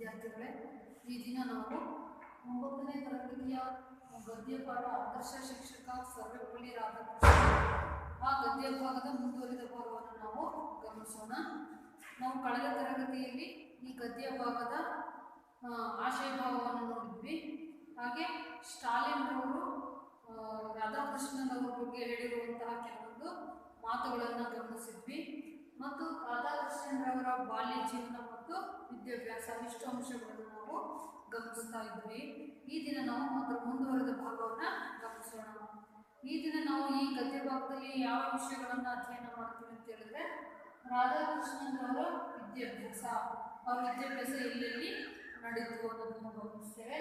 ವಿದ್ಯಾರ್ಥಿಗಳೇ, ಈ ದಿನ ನಾವು 9ನೇ ತರಗತಿಯ ಗದ್ಯ ಪಾಠ ಆದರ್ಶ ಶಿಕ್ಷಕ ಸರ್ವೇಪಲ್ಲಿ ರಾಧಾಕೃಷ್ಣ ಆ ಗದ್ಯ ಭಾಗದ ಮುಂದುವರಿದ ಭಾಗವನ್ನು ನಾವು ಗಮನಿಸೋಣ. ನಾವು ಕಳೆದ ತರಗತಿಯಲ್ಲಿ ಈ ಗದ್ಯ ಭಾಗದ ಆಶಯ ಭಾವವನ್ನು ನೋಡಿದ್ವಿ. ಹಾಗೆ ಸ್ಟಾಲಿನ್ರವರು ರಾಧಾಕೃಷ್ಣನವರ ಬಗ್ಗೆ ಹೇಳಿರುವಂತಹ ಕೆಲವೊಂದು ಮಾತುಗಳನ್ನು ಗಮನಿಸಿದ್ವಿ ಮತ್ತು ರಾಧಾಕೃಷ್ಣನವರ ಬಾಲ್ಯ ಜೀವನ ಮತ್ತು ವಿದ್ಯಾಭ್ಯಾಸ ಇಷ್ಟು ಅಂಶಗಳನ್ನು ನಾವು ಗಮನಿಸ್ತಾ ಇದ್ವಿ. ಈ ದಿನ ನಾವು ಅದರ ಮುಂದುವರೆದ ಭಾಗವನ್ನು ಗಮನಿಸೋಣ. ಈ ದಿನ ನಾವು ಈ ಗದ್ಯ ಭಾಗದಲ್ಲಿ ಯಾವ ವಿಷಯಗಳನ್ನು ಅಧ್ಯಯನ ಮಾಡ್ತೀವಿ ಅಂತ ಹೇಳಿದ್ರೆ, ರಾಧಾಕೃಷ್ಣನವರ ವಿದ್ಯಾಭ್ಯಾಸ, ಅವರ ವಿದ್ಯಾಭ್ಯಾಸ ಎಲ್ಲೆಲ್ಲಿ ನಡೆಯಿತು ಅನ್ನೋದನ್ನು ಗಮನಿಸ್ತೇವೆ.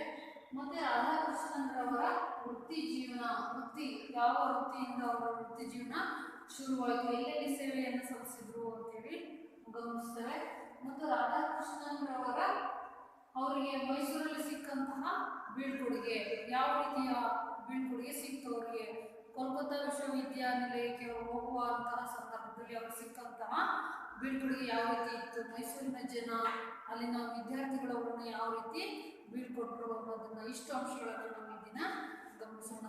ಮತ್ತೆ ರಾಧಾಕೃಷ್ಣನವರ ವೃತ್ತಿ ಜೀವನ, ಯಾವ ವೃತ್ತಿಯಿಂದ ಅವರ ವೃತ್ತಿ ಜೀವನ ಶುರುವಾಯಿತು, ಎಲ್ಲೆಲ್ಲಿ ಸೇವೆಯನ್ನು ಸಲ್ಲಿಸಿದ್ರು ಅಂತೇಳಿ ಗಮನಿಸ್ತೇವೆ. ಮತ್ತು ರಾಧಾಕೃಷ್ಣನವರ ಅವರಿಗೆ ಮೈಸೂರಲ್ಲಿ ಸಿಕ್ಕಂತಹ ಬೀಳ್ಕೊಡುಗೆ, ಯಾವ ರೀತಿಯ ಬೀಳ್ಕೊಡುಗೆ ಸಿಕ್ತು ಅವರಿಗೆ, ಕೋಲ್ಕತ್ತಾ ವಿಶ್ವವಿದ್ಯಾನಿಲಯಕ್ಕೆ ಹೋಗುವಂತಹ ಸಂದರ್ಭದಲ್ಲಿ ಅವ್ರಿಗೆ ಸಿಕ್ಕಂತಹ ಬೀಳ್ಕೊಡುಗೆ ಯಾವ ರೀತಿ ಇತ್ತು, ಮೈಸೂರಿನ ಜನ ಅಲ್ಲಿನ ವಿದ್ಯಾರ್ಥಿಗಳು ಅವರನ್ನು ಯಾವ ರೀತಿ ಬೀಳ್ಕೊಟ್ರು ಅನ್ನೋದನ್ನ ಇಷ್ಟು ಅಂಶಗಳನ್ನು ನಾವು ಈ ದಿನ ಗಮನಿಸೋಣ.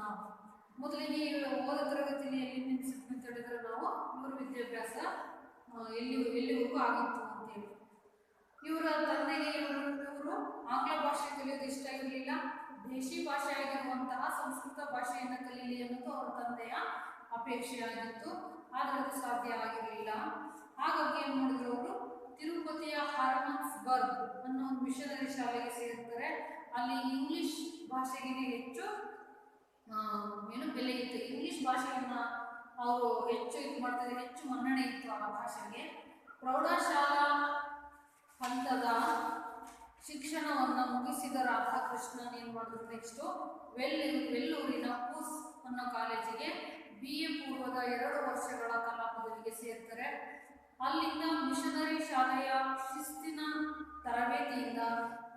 ಮೊದಲಿಗೆ ಹೋದ ತರಗತಿಯಲ್ಲಿ ಎಲ್ಲಿ ನಿಲ್ಲಿಸಿದ್ವಿ ಅಂತ ಹೇಳಿದ್ರೆ, ನಾವು ಇವರ ವಿದ್ಯಾಭ್ಯಾಸ ಎಲ್ಲಿವರೆಗೂ ಆಗಿತ್ತು ಅಂತೇಳಿ. ಇವರ ತಂದೆಗೆ ಇವರು ಆಂಗ್ಲ ಭಾಷೆ ಕಲಿಯೋದು ಇಷ್ಟ ಇರಲಿಲ್ಲ, ದೇಶಿ ಭಾಷೆ ಆಗಿರುವಂತಹ ಸಂಸ್ಕೃತ ಭಾಷೆಯನ್ನು ಕಲೀಲಿ ಅನ್ನೋದು ಅವರ ತಂದೆಯ ಅಪೇಕ್ಷೆಯಾಗಿತ್ತು. ಆದರೆ ಅದು ಸಾಧ್ಯ ಆಗಿರಲಿಲ್ಲ. ಹಾಗಾಗಿ ಏನು ಮಾಡಿದ್ರು, ಅವರು ತಿರುಪತಿಯ ಹಾರ್ಮನ್ಸ್ಬರ್ಗ್ ಅನ್ನೋ ಒಂದು ಮಿಷನರಿ ಶಾಲೆಗೆ ಸೇರ್ತಾರೆ. ಅಲ್ಲಿ ಇಂಗ್ಲಿಷ್ ಭಾಷೆಗೆ ಹೆಚ್ಚು ಬೆಲೆ ಇತ್ತು. ಇಂಗ್ಲಿಷ್ ಭಾಷೆಯನ್ನ ಅವರು ಹೆಚ್ಚು ಇದು ಮಾಡ್ತಾರೆ, ಹೆಚ್ಚು ಮನ್ನಣೆ ಇತ್ತು ಆ ಭಾಷೆಗೆ. ಪ್ರೌಢಶಾಲಾ ಹಂತದ ಶಿಕ್ಷಣವನ್ನು ಮುಗಿಸಿದ ರಾಧಾಕೃಷ್ಣನ್ ಏನು ಮಾಡಿದ್ರು, ನೆಕ್ಸ್ಟು ವೆಲ್ಲೂರಿನ ಕೂಸ್ ಅನ್ನೋ ಕಾಲೇಜಿಗೆ BA ಪೂರ್ವದ 2 ವರ್ಷಗಳ ಕಲಾ ಪದವಿಗೆ ಸೇರ್ತಾರೆ. ಅಲ್ಲಿಂದ ಮಿಷನರಿ ಶಾಲೆಯ ಶಿಸ್ತಿನ ತರಬೇತಿಯಿಂದ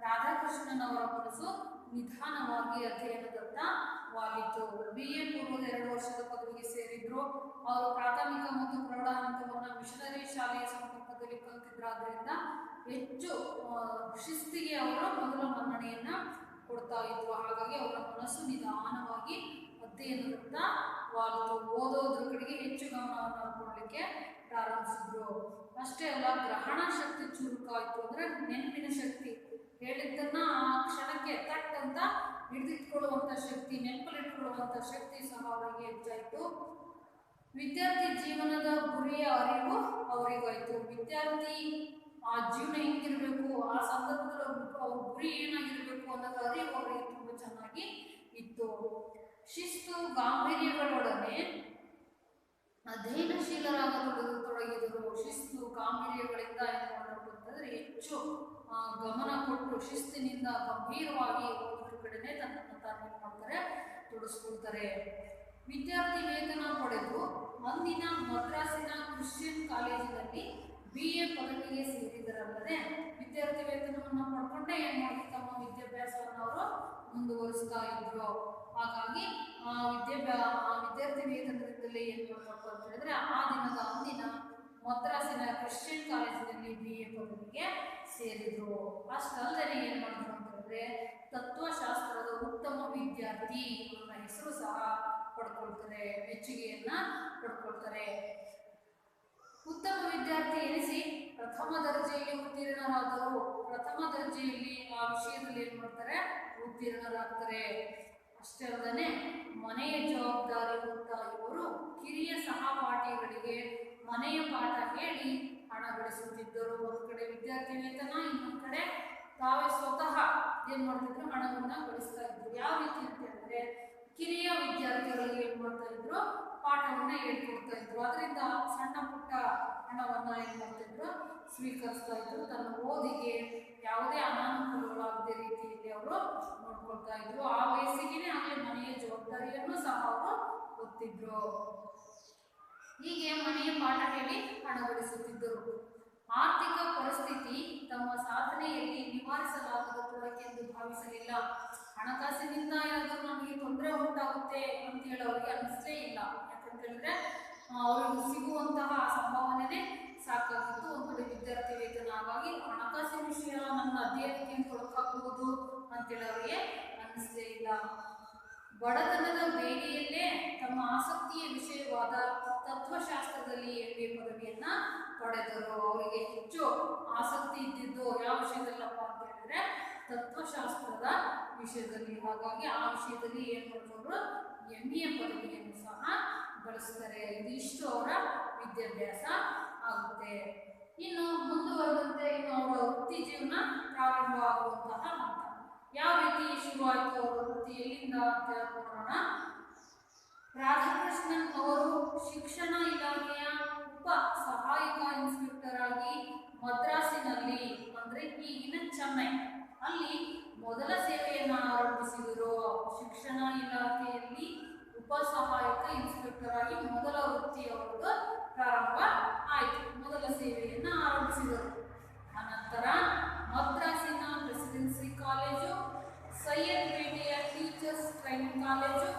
ರಾಧಾಕೃಷ್ಣನ್ ಅವರ ಮನಸ್ಸು ನಿಧಾನವಾಗಿ ಅಧ್ಯಯನದತ್ತ ವಾಲಿತು. BA ಪೂರ್ವದ 2 ವರ್ಷದ ಪದವಿಗೆ ಸೇರಿದ್ರು. ಅವರು ಪ್ರಾಥಮಿಕ ಮತ್ತು ಪ್ರೌಢ ಹಂತವನ್ನು ಮಿಷನರಿ ಶಾಲೆಯ ಸಂಪರ್ಕದಲ್ಲಿ ಕಲಿತಿದ್ರಾದ್ರಿಂದ ಹೆಚ್ಚು ಶಿಸ್ತಿಗೆ ಅವರು ಮೊದಲ ಮನ್ನಣೆಯನ್ನ ಕೊಡ್ತಾ ಇದ್ರು. ಹಾಗಾಗಿ ಅವರ ಮನಸ್ಸು ನಿಧಾನವಾಗಿ ಅಧ್ಯಯನದತ್ತ ವಾಲಿತು, ಓದೋದ್ರ ಕಡೆಗೆ ಹೆಚ್ಚು ಗಮನವನ್ನು ಕೊಡಲಿಕ್ಕೆ ಪ್ರಾರಂಭಿಸಿದ್ರು. ಅಷ್ಟೇ ಅಲ್ಲ, ಗ್ರಹಣ ಶಕ್ತಿ ಚುರುಕಾಯಿತು. ಅಂದ್ರೆ ನೆನಪಿನ ಶಕ್ತಿ, ಹೇಳಿದ್ದನ್ನ ಆ ಕ್ಷಣಕ್ಕೆ ತಟ್ ಅಂತ ಹಿಡಿದಿಟ್ಕೊಳ್ಳುವಂಥ ಶಕ್ತಿ, ನೆನಪಲ್ಲಿಟ್ಕೊಳ್ಳುವಂಥ ಶಕ್ತಿ ಸಹ ಅವರಿಗೆ ಹೆಚ್ಚಾಯಿತು. ವಿದ್ಯಾರ್ಥಿ ಜೀವನದ ಗುರಿಯ ಅರಿವು ಅವರಿಗಾಯಿತು. ವಿದ್ಯಾರ್ಥಿ ಆ ಜೀವನ ಹೆಂಗಿರಬೇಕು, ಆ ಸಂದರ್ಭದಲ್ಲಿ ಅವ್ರ ಗುರಿ ಏನಾಗಿರ್ಬೇಕು ಅನ್ನೋದು ಅರಿವು ಅವರಿಗೆ ತುಂಬ ಚೆನ್ನಾಗಿ ಇತ್ತು. ಶಿಸ್ತು ಗಾಂಭೀರ್ಯಗಳೊಡನೆ ಅಧ್ಯಯನಶೀಲರಾಗತೊಡಗಿದರು. ಶಿಸ್ತು ಗಾಂಭೀರ್ಯಗಳಿಂದ ಏನು ಮಾಡಬೇಕು ಅಂತಂದ್ರೆ, ಹೆಚ್ಚು ಗಮನ ಕೊಟ್ಟು ಶಿಸ್ತಿನಿಂದ ಗಂಭೀರವಾಗಿ ಓದೋದ್ರ ಕಡೆನೆ ತನ್ನನ್ನು ತಾನು ಮಾಡ್ತಾರೆ, ತೊಡಗಿಸ್ಕೊಳ್ತಾರೆ. ವಿದ್ಯಾರ್ಥಿ ವೇತನ ಪಡೆದು ಅಂದಿನ ಮದ್ರಾಸಿನ ಕ್ರಿಶ್ಚಿಯನ್ ಕಾಲೇಜಿನಲ್ಲಿ BA ಪದವಿಗೆ ಸೇರಿದರಲ್ಲದೆ ವಿದ್ಯಾರ್ಥಿ ವೇತನವನ್ನು ಪಡ್ಕೊಂಡೇ ಏನು ಮಾಡಿ ತಮ್ಮ ವಿದ್ಯಾಭ್ಯಾಸವನ್ನು ಅವರು ಮುಂದುವರಿಸ್ತಾ ಇದ್ರು. ಹಾಗಾಗಿ ವಿದ್ಯಾರ್ಥಿ ವೇತನದಿಂದಲೇ ಏನು ಮಾಡಬೇಕು ಅಂತ ಹೇಳಿದ್ರೆ, ಆ ದಿನದ ಅಂದಿನ ಮದ್ರಾಸಿನ ಕ್ರಿಶ್ಚಿಯನ್ ಕಾಲೇಜಿನಲ್ಲಿ BA ಪದವಿಗೆ ಸೇರಿದ್ರು. ಅಷ್ಟಲ್ಲದೆ ಏನು ಮಾಡಿದ್ರು ಅಂತಂದ್ರೆ, ತತ್ವಶಾಸ್ತ್ರದ ಉತ್ತಮ ವಿದ್ಯಾರ್ಥಿ ಅನ್ನೋ ಹೆಸರು ಸಹ ಪಡ್ಕೊಳ್ತಾರೆ, ಮೆಚ್ಚುಗೆಯನ್ನ ಪಡ್ಕೊಳ್ತಾರೆ. ಉತ್ತಮ ವಿದ್ಯಾರ್ಥಿ ಎನಿಸಿ ಪ್ರಥಮ ದರ್ಜೆಯಲ್ಲಿ ಉತ್ತೀರ್ಣರಾದರು. ಪ್ರಥಮ ದರ್ಜೆಯಲ್ಲಿ ಆ ವಿಷಯದಲ್ಲಿ ಏನು ಮಾಡ್ತಾರೆ, ಉತ್ತೀರ್ಣರಾಗ್ತಾರೆ. ಅಷ್ಟೇ ಅಲ್ಲದೆ ಮನೆಯ ಜವಾಬ್ದಾರಿ ಹೊತ್ತ ಇವರು ಕಿರಿಯ ಸಹಪಾಠಿಗಳಿಗೆ ಮನೆಯ ಪಾಠ ಹೇಳಿ ಹಣ ಗಳಿಸುತ್ತಿದ್ದರು. ಒಂದು ಕಡೆ ವಿದ್ಯಾರ್ಥಿ ವೇತನ, ಇನ್ನೊಂದು ಕಡೆ ತಾವೇ ಸ್ವತಃ ಏನು ಮಾಡ್ತಿದ್ರು, ಹಣವನ್ನು ಗಳಿಸ್ತಾ ಇದ್ರು. ಯಾವ ರೀತಿ ಅಂತ ಹೇಳಿದ್ರೆ, ಕಿರಿಯ ವಿದ್ಯಾರ್ಥಿಗಳಿಗೆ ಏನು ಮಾಡ್ತಾ ಇದ್ರು, ಪಾಠವನ್ನ ಹೇಳ್ಕೊಡ್ತಾ ಇದ್ರು. ಅದರಿಂದ ಸಣ್ಣ ಪುಟ್ಟ ಹಣವನ್ನ ಏನು ಮಾಡ್ತಿದ್ರು, ಸ್ವೀಕರಿಸ್ತಾ ಇದ್ರು. ತನ್ನ ಓದಿಗೆ ಯಾವುದೇ ಅನಾನುಕೂಲಗಳಾಗದೇ ರೀತಿಯಲ್ಲಿ ಅವರು ನೋಡ್ಕೊಳ್ತಾ ಇದ್ರು. ಆ ವಯಸ್ಸಿಗೆ ಆಗಲೇ ಮನೆಯ ಜವಾಬ್ದಾರಿಯನ್ನು ಸಹ ಅವರು ಗೊತ್ತಿದ್ರು. ಹೀಗೆ ಮನೆಯ ಪಾಠ ಹೇಳಿ ಹಣ ಗಳಿಸುತ್ತಿದ್ದರು. ಆರ್ಥಿಕ ಪರಿಸ್ಥಿತಿ ತಮ್ಮ ಸಾಧನೆಯಲ್ಲಿ ನಿವಾರಿಸಲಾಗದ ತೊಡಕೆಂದು ಭಾವಿಸಲಿಲ್ಲ. ಹಣಕಾಸಿನಿಂದ ಏನಾದರೂ ನಮಗೆ ತೊಂದರೆ ಉಂಟಾಗುತ್ತೆ ಅಂತ ಹೇಳಿ ಅವರಿಗೆ ಅನಿಸಲೇ ಇಲ್ಲ. ಯಾಕಂತ ಹೇಳಿದ್ರೆ ಅವರಿಗೆ ಸಿಗುವಂತಹ ಸಂಭಾವನೆ ಸಾಕಾಗಿತ್ತು. ಒಂದು ಕಡೆ ವಿದ್ಯಾರ್ಥಿ ವೇತನ, ಹಾಗಾಗಿ ಹಣಕಾಸಿನ ವಿಷಯ ನನ್ನ ಅಧ್ಯಯನಕ್ಕೆ ಬಡತನದ ಬೇಗೆಯಲ್ಲೇ ತಮ್ಮ ಆಸಕ್ತಿಯ ವಿಷಯವಾದ ತತ್ವಶಾಸ್ತ್ರದಲ್ಲಿ MA ಪದವಿಯನ್ನ ಪಡೆದರು. ಅವರಿಗೆ ಹೆಚ್ಚು ಆಸಕ್ತಿ ಇದ್ದಿದ್ದು ಯಾವ ವಿಷಯದಲ್ಲಪ್ಪ ಅಂತ ಹೇಳಿದ್ರೆ ತತ್ವಶಾಸ್ತ್ರದ ವಿಷಯದಲ್ಲಿ. ಹಾಗಾಗಿ ಆ ವಿಷಯದಲ್ಲಿ ಏನ್ ಮಾಡಿದವರು MA ಪದವಿಯನ್ನು ಸಹ ಬಳಸ್ತಾರೆ. ಇದಿಷ್ಟು ಅವರ ವಿದ್ಯಾಭ್ಯಾಸ ಆಗುತ್ತೆ. ಇನ್ನು ಮುಂದುವರೆದಂತೆ ಇನ್ನು ಅವರ ವೃತ್ತಿ ಜೀವನ ಪ್ರಾರಂಭ ಆಗುವಂತಹ ಹಂತ. ಯಾವ ರೀತಿ ಶುರುವಾಯಿತು ಅವರ ವೃತ್ತಿ, ಎಲ್ಲಿಂದ ಅಂತ ನೋಡೋಣ. ರಾಧಾಕೃಷ್ಣನ್ ಅವರು ಶಿಕ್ಷಣ ಇಲಾಖೆಯ ಉಪ ಸಹಾಯಕ ಇನ್ಸ್ಪೆಕ್ಟರ್ ಆಗಿ ಮದ್ರಾಸಿನಲ್ಲಿ ಅಂದ್ರೆ ಈಗಿನ ಚೆನ್ನೈ ಅಲ್ಲಿ ಮೊದಲ ಸೇವೆಯನ್ನು ಆರಂಭಿಸಿದರು. ಶಿಕ್ಷಣ ಇಲಾಖೆಯಲ್ಲಿ ಉಪ ಸಹಾಯಕ ಇನ್ಸ್ಪೆಕ್ಟರ್ ಆಗಿ ಮೊದಲ ವೃತ್ತಿ ಅವರದ್ದು ಪ್ರಾರಂಭ ಆಯಿತು. ಮೊದಲ ಸೇವೆಯನ್ನು ಆರಂಭಿಸಿದರು. ಅನಂತರ ಮದ್ರಾಸಿನ ಪ್ರೆಸಿಡೆನ್ಸಿ ಕಾಲೇಜು, ಸೈಯದ್ಪೇಟೆಯ ಟೀಚರ್ಸ್ ಟ್ರೈನಿಂಗ್ ಕಾಲೇಜು,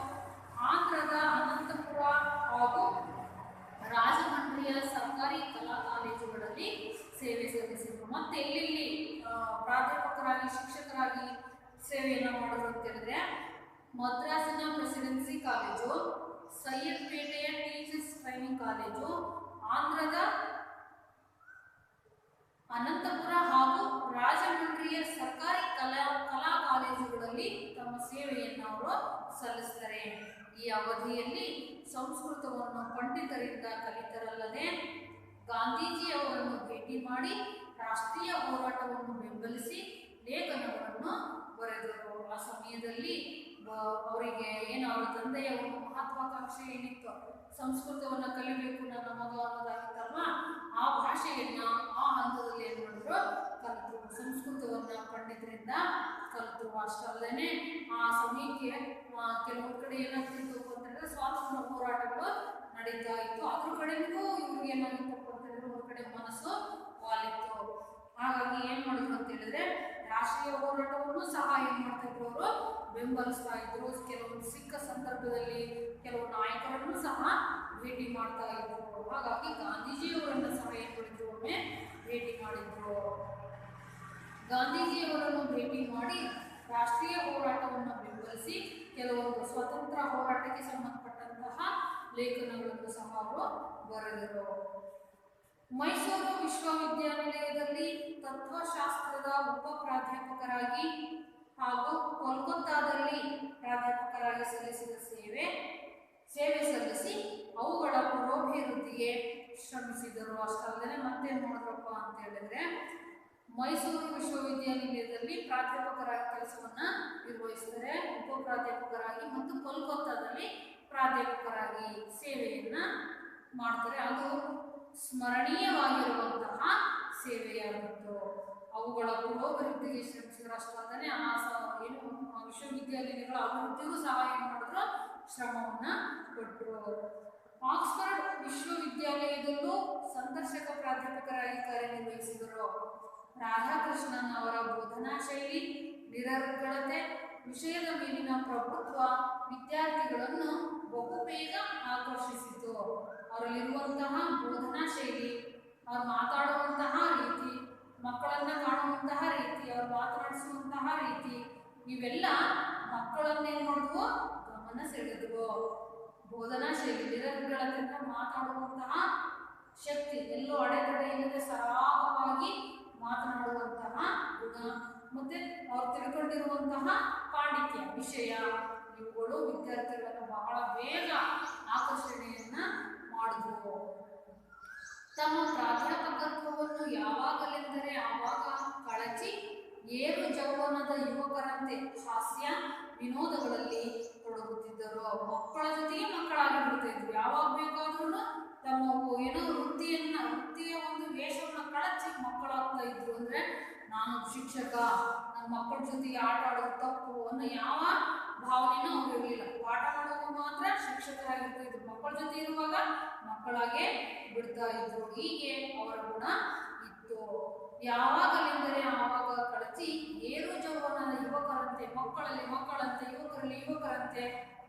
ಆಂಧ್ರದ ಅನಂತಪುರ ಹಾಗೂ ರಾಜಮಂಡ್ರಿಯ ಸರ್ಕಾರಿ ಕಲಾ ಕಾಲೇಜುಗಳಲ್ಲಿ ಸೇವೆ ಸಲ್ಲಿಸಿದರು. ಮತ್ತೆ ಎಲ್ಲೆಲ್ಲಿ ಪ್ರಾಧ್ಯಾಪಕರಾಗಿ ಶಿಕ್ಷಕರಾಗಿ ಸೇವೆಯನ್ನು ಮಾಡಿದ್ರು ಅಂತ ಹೇಳಿದ್ರೆ ಮದ್ರಾಸಿನ ಪ್ರೆಸಿಡೆನ್ಸಿ ಕಾಲೇಜು, ಸೈಯದ್ಪೇಟೆಯ ಟೀಚರ್ಸ್ ಟ್ರೈನಿಂಗ್ ಕಾಲೇಜು, ಆಂಧ್ರದ ಅನಂತಪುರ ಹಾಗೂ ರಾಜಮಂಡ್ರಿಯ ಸರ್ಕಾರಿ ಕಲಾ ಕಾಲೇಜುಗಳಲ್ಲಿ ತಮ್ಮ ಸೇವೆಯನ್ನು ಅವರು ಸಲ್ಲಿಸ್ತಾರೆ. ಈ ಅವಧಿಯಲ್ಲಿ ಸಂಸ್ಕೃತವನ್ನು ಪಂಡಿತರಿಂದ ಕಲಿತರಲ್ಲದೆ ಗಾಂಧೀಜಿಯವರನ್ನು ಭೇಟಿ ಮಾಡಿ ರಾಷ್ಟ್ರೀಯ ಹೋರಾಟವನ್ನು ಬೆಂಬಲಿಸಿ ಲೇಖನಗಳನ್ನು ಬರೆದರು. ಆ ಸಮಯದಲ್ಲಿ ಅವರಿಗೆ ಏನು ಅವರ ತಂದೆಯ ಒಂದು ಮಹತ್ವಾಕಾಂಕ್ಷೆ ಏನಿತ್ತು, ಸಂಸ್ಕೃತವನ್ನು ಕಲಿಬೇಕು ನನ್ನ ಮಗ ಅನ್ನೋದಾಗಿತ್ತಲ್ವ, ಆ ಭಾಷೆಯನ್ನ ಆ ಹಂತದಲ್ಲಿ ಏನು ಮಾಡಿದ್ರು ಕಲಿತರು. ಸಂಸ್ಕೃತವನ್ನ ಪಂಡಿತರಿಂದ ಕಲಿತರು. ಅಷ್ಟಲ್ಲದೆ ಆ ಸಮಯಕ್ಕೆ ಕೆಲವೊಂದು ಕಡೆ ಏನಾಗ್ತಿತ್ತು ಅಂತಂದ್ರೆ ಸ್ವಾತಂತ್ರ್ಯ ಹೋರಾಟಗಳು ನಡೀತಾ ಇತ್ತು. ಅದ್ರ ಕಡೆಗೂ ಇವ್ರಿಗೆ ಏನಾಗಿತ್ತಪ್ಪ ಅಂತಂದ್ರೆ ಒಂದು ಕಡೆ ಮನಸ್ಸು ವಾಲಿತ್ತು. ಹಾಗಾಗಿ ಏನ್ ಮಾಡಿದ್ರು ಅಂತ ಹೇಳಿದ್ರೆ ರಾಷ್ಟ್ರೀಯ ಹೋರಾಟವನ್ನು ಸಹ ಏನ್ ಮಾಡ್ತಾ ಇದ್ರು ಅವರು ಬೆಂಬಲಿಸ್ತಾ ಇದ್ರು. ಕೆಲವೊಂದು ಸಿಕ್ಕ ಸಂದರ್ಭದಲ್ಲಿ ಕೆಲವು ನಾಯಕರನ್ನು ಸಹ ಭೇಟಿ ಮಾಡ್ತಾ ಇದ್ರು. ಹಾಗಾಗಿ ಗಾಂಧೀಜಿಯವರನ್ನು ಸಹ ಏನ್ ಮಾಡಿದ್ರು ಒಮ್ಮೆ ಭೇಟಿ ಮಾಡಿದ್ರು. ಗಾಂಧೀಜಿಯವರನ್ನು ಭೇಟಿ ಮಾಡಿ ರಾಷ್ಟ್ರೀಯ ಹೋರಾಟವನ್ನು ಬೆಂಬಲಿಸಿ ಕೆಲವೊಂದು ಸ್ವತಂತ್ರ ಹೋರಾಟಕ್ಕೆ ಸಂಬಂಧಪಟ್ಟಂತಹ ಲೇಖನಗಳನ್ನು ಸಹ ಅವರು ಬರೆದರು. ಮೈಸೂರು ವಿಶ್ವವಿದ್ಯಾನಿಲಯದಲ್ಲಿ ತತ್ವಶಾಸ್ತ್ರದ ಉಪ ಪ್ರಾಧ್ಯಾಪಕರಾಗಿ ಹಾಗೂ ಕೋಲ್ಕತ್ತಾದಲ್ಲಿ ಪ್ರಾಧ್ಯಾಪಕರಾಗಿ ಸಲ್ಲಿಸಿದ ಸೇವೆ ಸಲ್ಲಿಸಿ ಅವುಗಳ ಪುರೋಭಿವೃದ್ಧಿಗೆ ಶ್ರಮಿಸಿದರು. ಅಷ್ಟಲ್ಲದೆ ಮತ್ತೆ ಮಾಡಿದ್ರಪ್ಪ ಅಂತ ಹೇಳಿದ್ರೆ ಮೈಸೂರು ವಿಶ್ವವಿದ್ಯಾನಿಲಯದಲ್ಲಿ ಪ್ರಾಧ್ಯಾಪಕರಾಗಿ ಕೆಲಸವನ್ನ ನಿರ್ವಹಿಸಿದರೆ, ಉಪ ಪ್ರಾಧ್ಯಾಪಕರಾಗಿ ಮತ್ತು ಕೋಲ್ಕತ್ತಾದಲ್ಲಿ ಪ್ರಾಧ್ಯಾಪಕರಾಗಿ ಸೇವೆಯನ್ನ ಮಾಡ್ತಾರೆ. ಅದು ಸ್ಮರಣೀಯವಾಗಿರುವಂತಹ ಸೇವೆಯಾಗಿತ್ತು. ಅವುಗಳ ಪುರೋಭಿವೃದ್ಧಿಗೆ ಶ್ರಮಿಸಿದ್ರು. ಅಷ್ಟಲ್ಲದೆ ಏನು ವಿಶ್ವವಿದ್ಯಾಲಯಗಳ ಅಭಿವೃದ್ಧಿಗೂ ಸಹ ಏನು ಮಾಡಿದ್ರು ಶ್ರಮವನ್ನ ಕೊಟ್ಟರು. ಆಕ್ಸ್ಫರ್ಡ್ ವಿಶ್ವವಿದ್ಯಾಲಯದಲ್ಲೂ ಸಂದರ್ಶಕ ಪ್ರಾಧ್ಯಾಪಕರಾಗಿ ಕಾರ್ಯನಿರ್ವಹಿಸಿದರು. ರಾಧಾಕೃಷ್ಣನ್ ಅವರ ಬೋಧನಾ ಶೈಲಿ, ನಿರರ್ಗಳತೆ, ವಿಷಯದ ಮೇಲಿನ ಪ್ರಭುತ್ವ ವಿದ್ಯಾರ್ಥಿಗಳನ್ನು ಬಹುಬೇಗ ಆಕರ್ಷಿಸಿತು. ಅವರಲ್ಲಿರುವಂತಹ ಬೋಧನಾ ಶೈಲಿ, ಅವ್ರು ಮಾತಾಡುವಂತಹ ರೀತಿ, ಮಕ್ಕಳನ್ನ ಕಾಣುವಂತಹ ರೀತಿ, ಅವ್ರು ಮಾತನಾಡಿಸುವಂತಹ ರೀತಿ, ಇವೆಲ್ಲ ಮಕ್ಕಳನ್ನೇನು ಮಾಡಿದ್ವು ಗಮನ ಸೆಳೆದವು. ಬೋಧನಾ ಶೈಲಿ, ನಿರರ್ಗಳತೆಯಿಂದ ಮಾತಾಡುವಂತಹ ಶಕ್ತಿ, ಎಲ್ಲೋ ಅಡೆತಡೆ ಇಲ್ಲದೆ ಸರಾಗವಾಗಿ ಮಾತನಾಡುವಂತಹ ಗುಣ, ಮತ್ತೆ ಅವ್ರು ತಿಳ್ಕೊಂಡಿರುವಂತಹ ಪಾಂಡಿತ್ಯ ವಿಷಯ, ಇವುಗಳು ವಿದ್ಯಾರ್ಥಿಗಳನ್ನು ಬಹಳ ಬೇಗ ಆಕರ್ಷಣೆಯನ್ನ ಮಾಡಿದ್ರು. ತಮ್ಮ ಪ್ರಾಧ್ಯಾಪಕತ್ವವನ್ನು ಯಾವಾಗಲೆಂದರೆ ಆವಾಗ ಕಳಚಿ ಏರು ಜೌವನದ ಯುವಕರಂತೆ ಹಾಸ್ಯ ವಿನೋದಗಳಲ್ಲಿ ತೊಡಗುತ್ತಿದ್ದರು. ಮಕ್ಕಳ ಜೊತೆಗೆ ಮಕ್ಕಳಾಗಿ ಬಿಡ್ತಾ ಇದ್ರು. ಯಾವಾಗ ಬೇಕಾದ್ರೂ ತಮ್ಮ ಏನೋ ವೃತ್ತಿಯ ಒಂದು ವೇಷವನ್ನು ಕಳಚಿ ಮಕ್ಕಳಾಗ್ತಾ ಇದ್ರು. ಅಂದ್ರೆ ನಾನು ಶಿಕ್ಷಕ, ನನ್ನ ಮಕ್ಕಳ ಜೊತೆಗೆ ಆಟ ಆಡೋದು ತಪ್ಪು ಅನ್ನೋ ಯಾವ ಭಾವನೆನೂ ಅವ್ರು ಇರಲಿಲ್ಲ. ಪಾಠ ಮಾಡೋದು ಮಾತ್ರ ಶಿಕ್ಷಕರಾಗಿರ್ತಾ ಇದ್ರು, ಮಕ್ಕಳ ಜೊತೆ ಇರುವಾಗ ಮಕ್ಕಳಾಗೆ ಬಿಡ್ತಾ ಇದ್ರು. ಹೀಗೆ ಅವರ ಗುಣ ಇತ್ತು. ಯಾವಾಗಲೆಂದರೆ ಆವಾಗ ಕಳಚಿ ಏರು ಜೌವನದ ಯುವಕರಂತೆ, ಮಕ್ಕಳಂತೆ, ಯುವಕರಂತೆ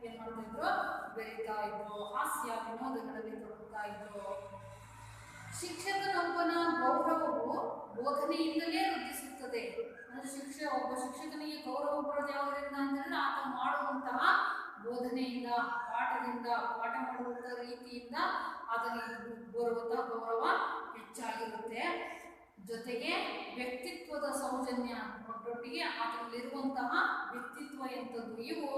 ಏನ್ ಮಾಡ್ತಾ ಇದ್ರು ಬೆರೀತಾ ಇದ್ರು. ಹಾಸ್ಯ ವಿನೋದಗಳಲ್ಲಿ ತೊಡಗುತ್ತಾ ಇದ್ರು. ಶಿಕ್ಷಕನೊಬ್ಬನ ಗೌರವವು ಬೋಧನೆಯಿಂದಲೇ ವೃದ್ಧಿಸುತ್ತದೆ. ಅಂದ್ರೆ ಒಬ್ಬ ಶಿಕ್ಷಕನಿಗೆ ಗೌರವ ಬರೋದು ಯಾವುದರಿಂದ ಅಂತಂದ್ರೆ ಆತ ಮಾಡುವಂತಹ ಬೋಧನೆಯಿಂದ, ಪಾಠದಿಂದ, ಪಾಠ ಮಾಡುವಂತಹ ರೀತಿಯಿಂದ ಅದರಲ್ಲಿ ಬರುವಂತಹ ಗೌರವ ಹೆಚ್ಚಾಗಿರುತ್ತೆ. ಜೊತೆಗೆ ವ್ಯಕ್ತಿತ್ವದ ಸೌಜನ್ಯ ಒಟ್ಟೊಟ್ಟಿಗೆ ಅದರಲ್ಲಿರುವಂತಹ ವ್ಯಕ್ತಿತ್ವ ಎಂಥದ್ದು ಇವು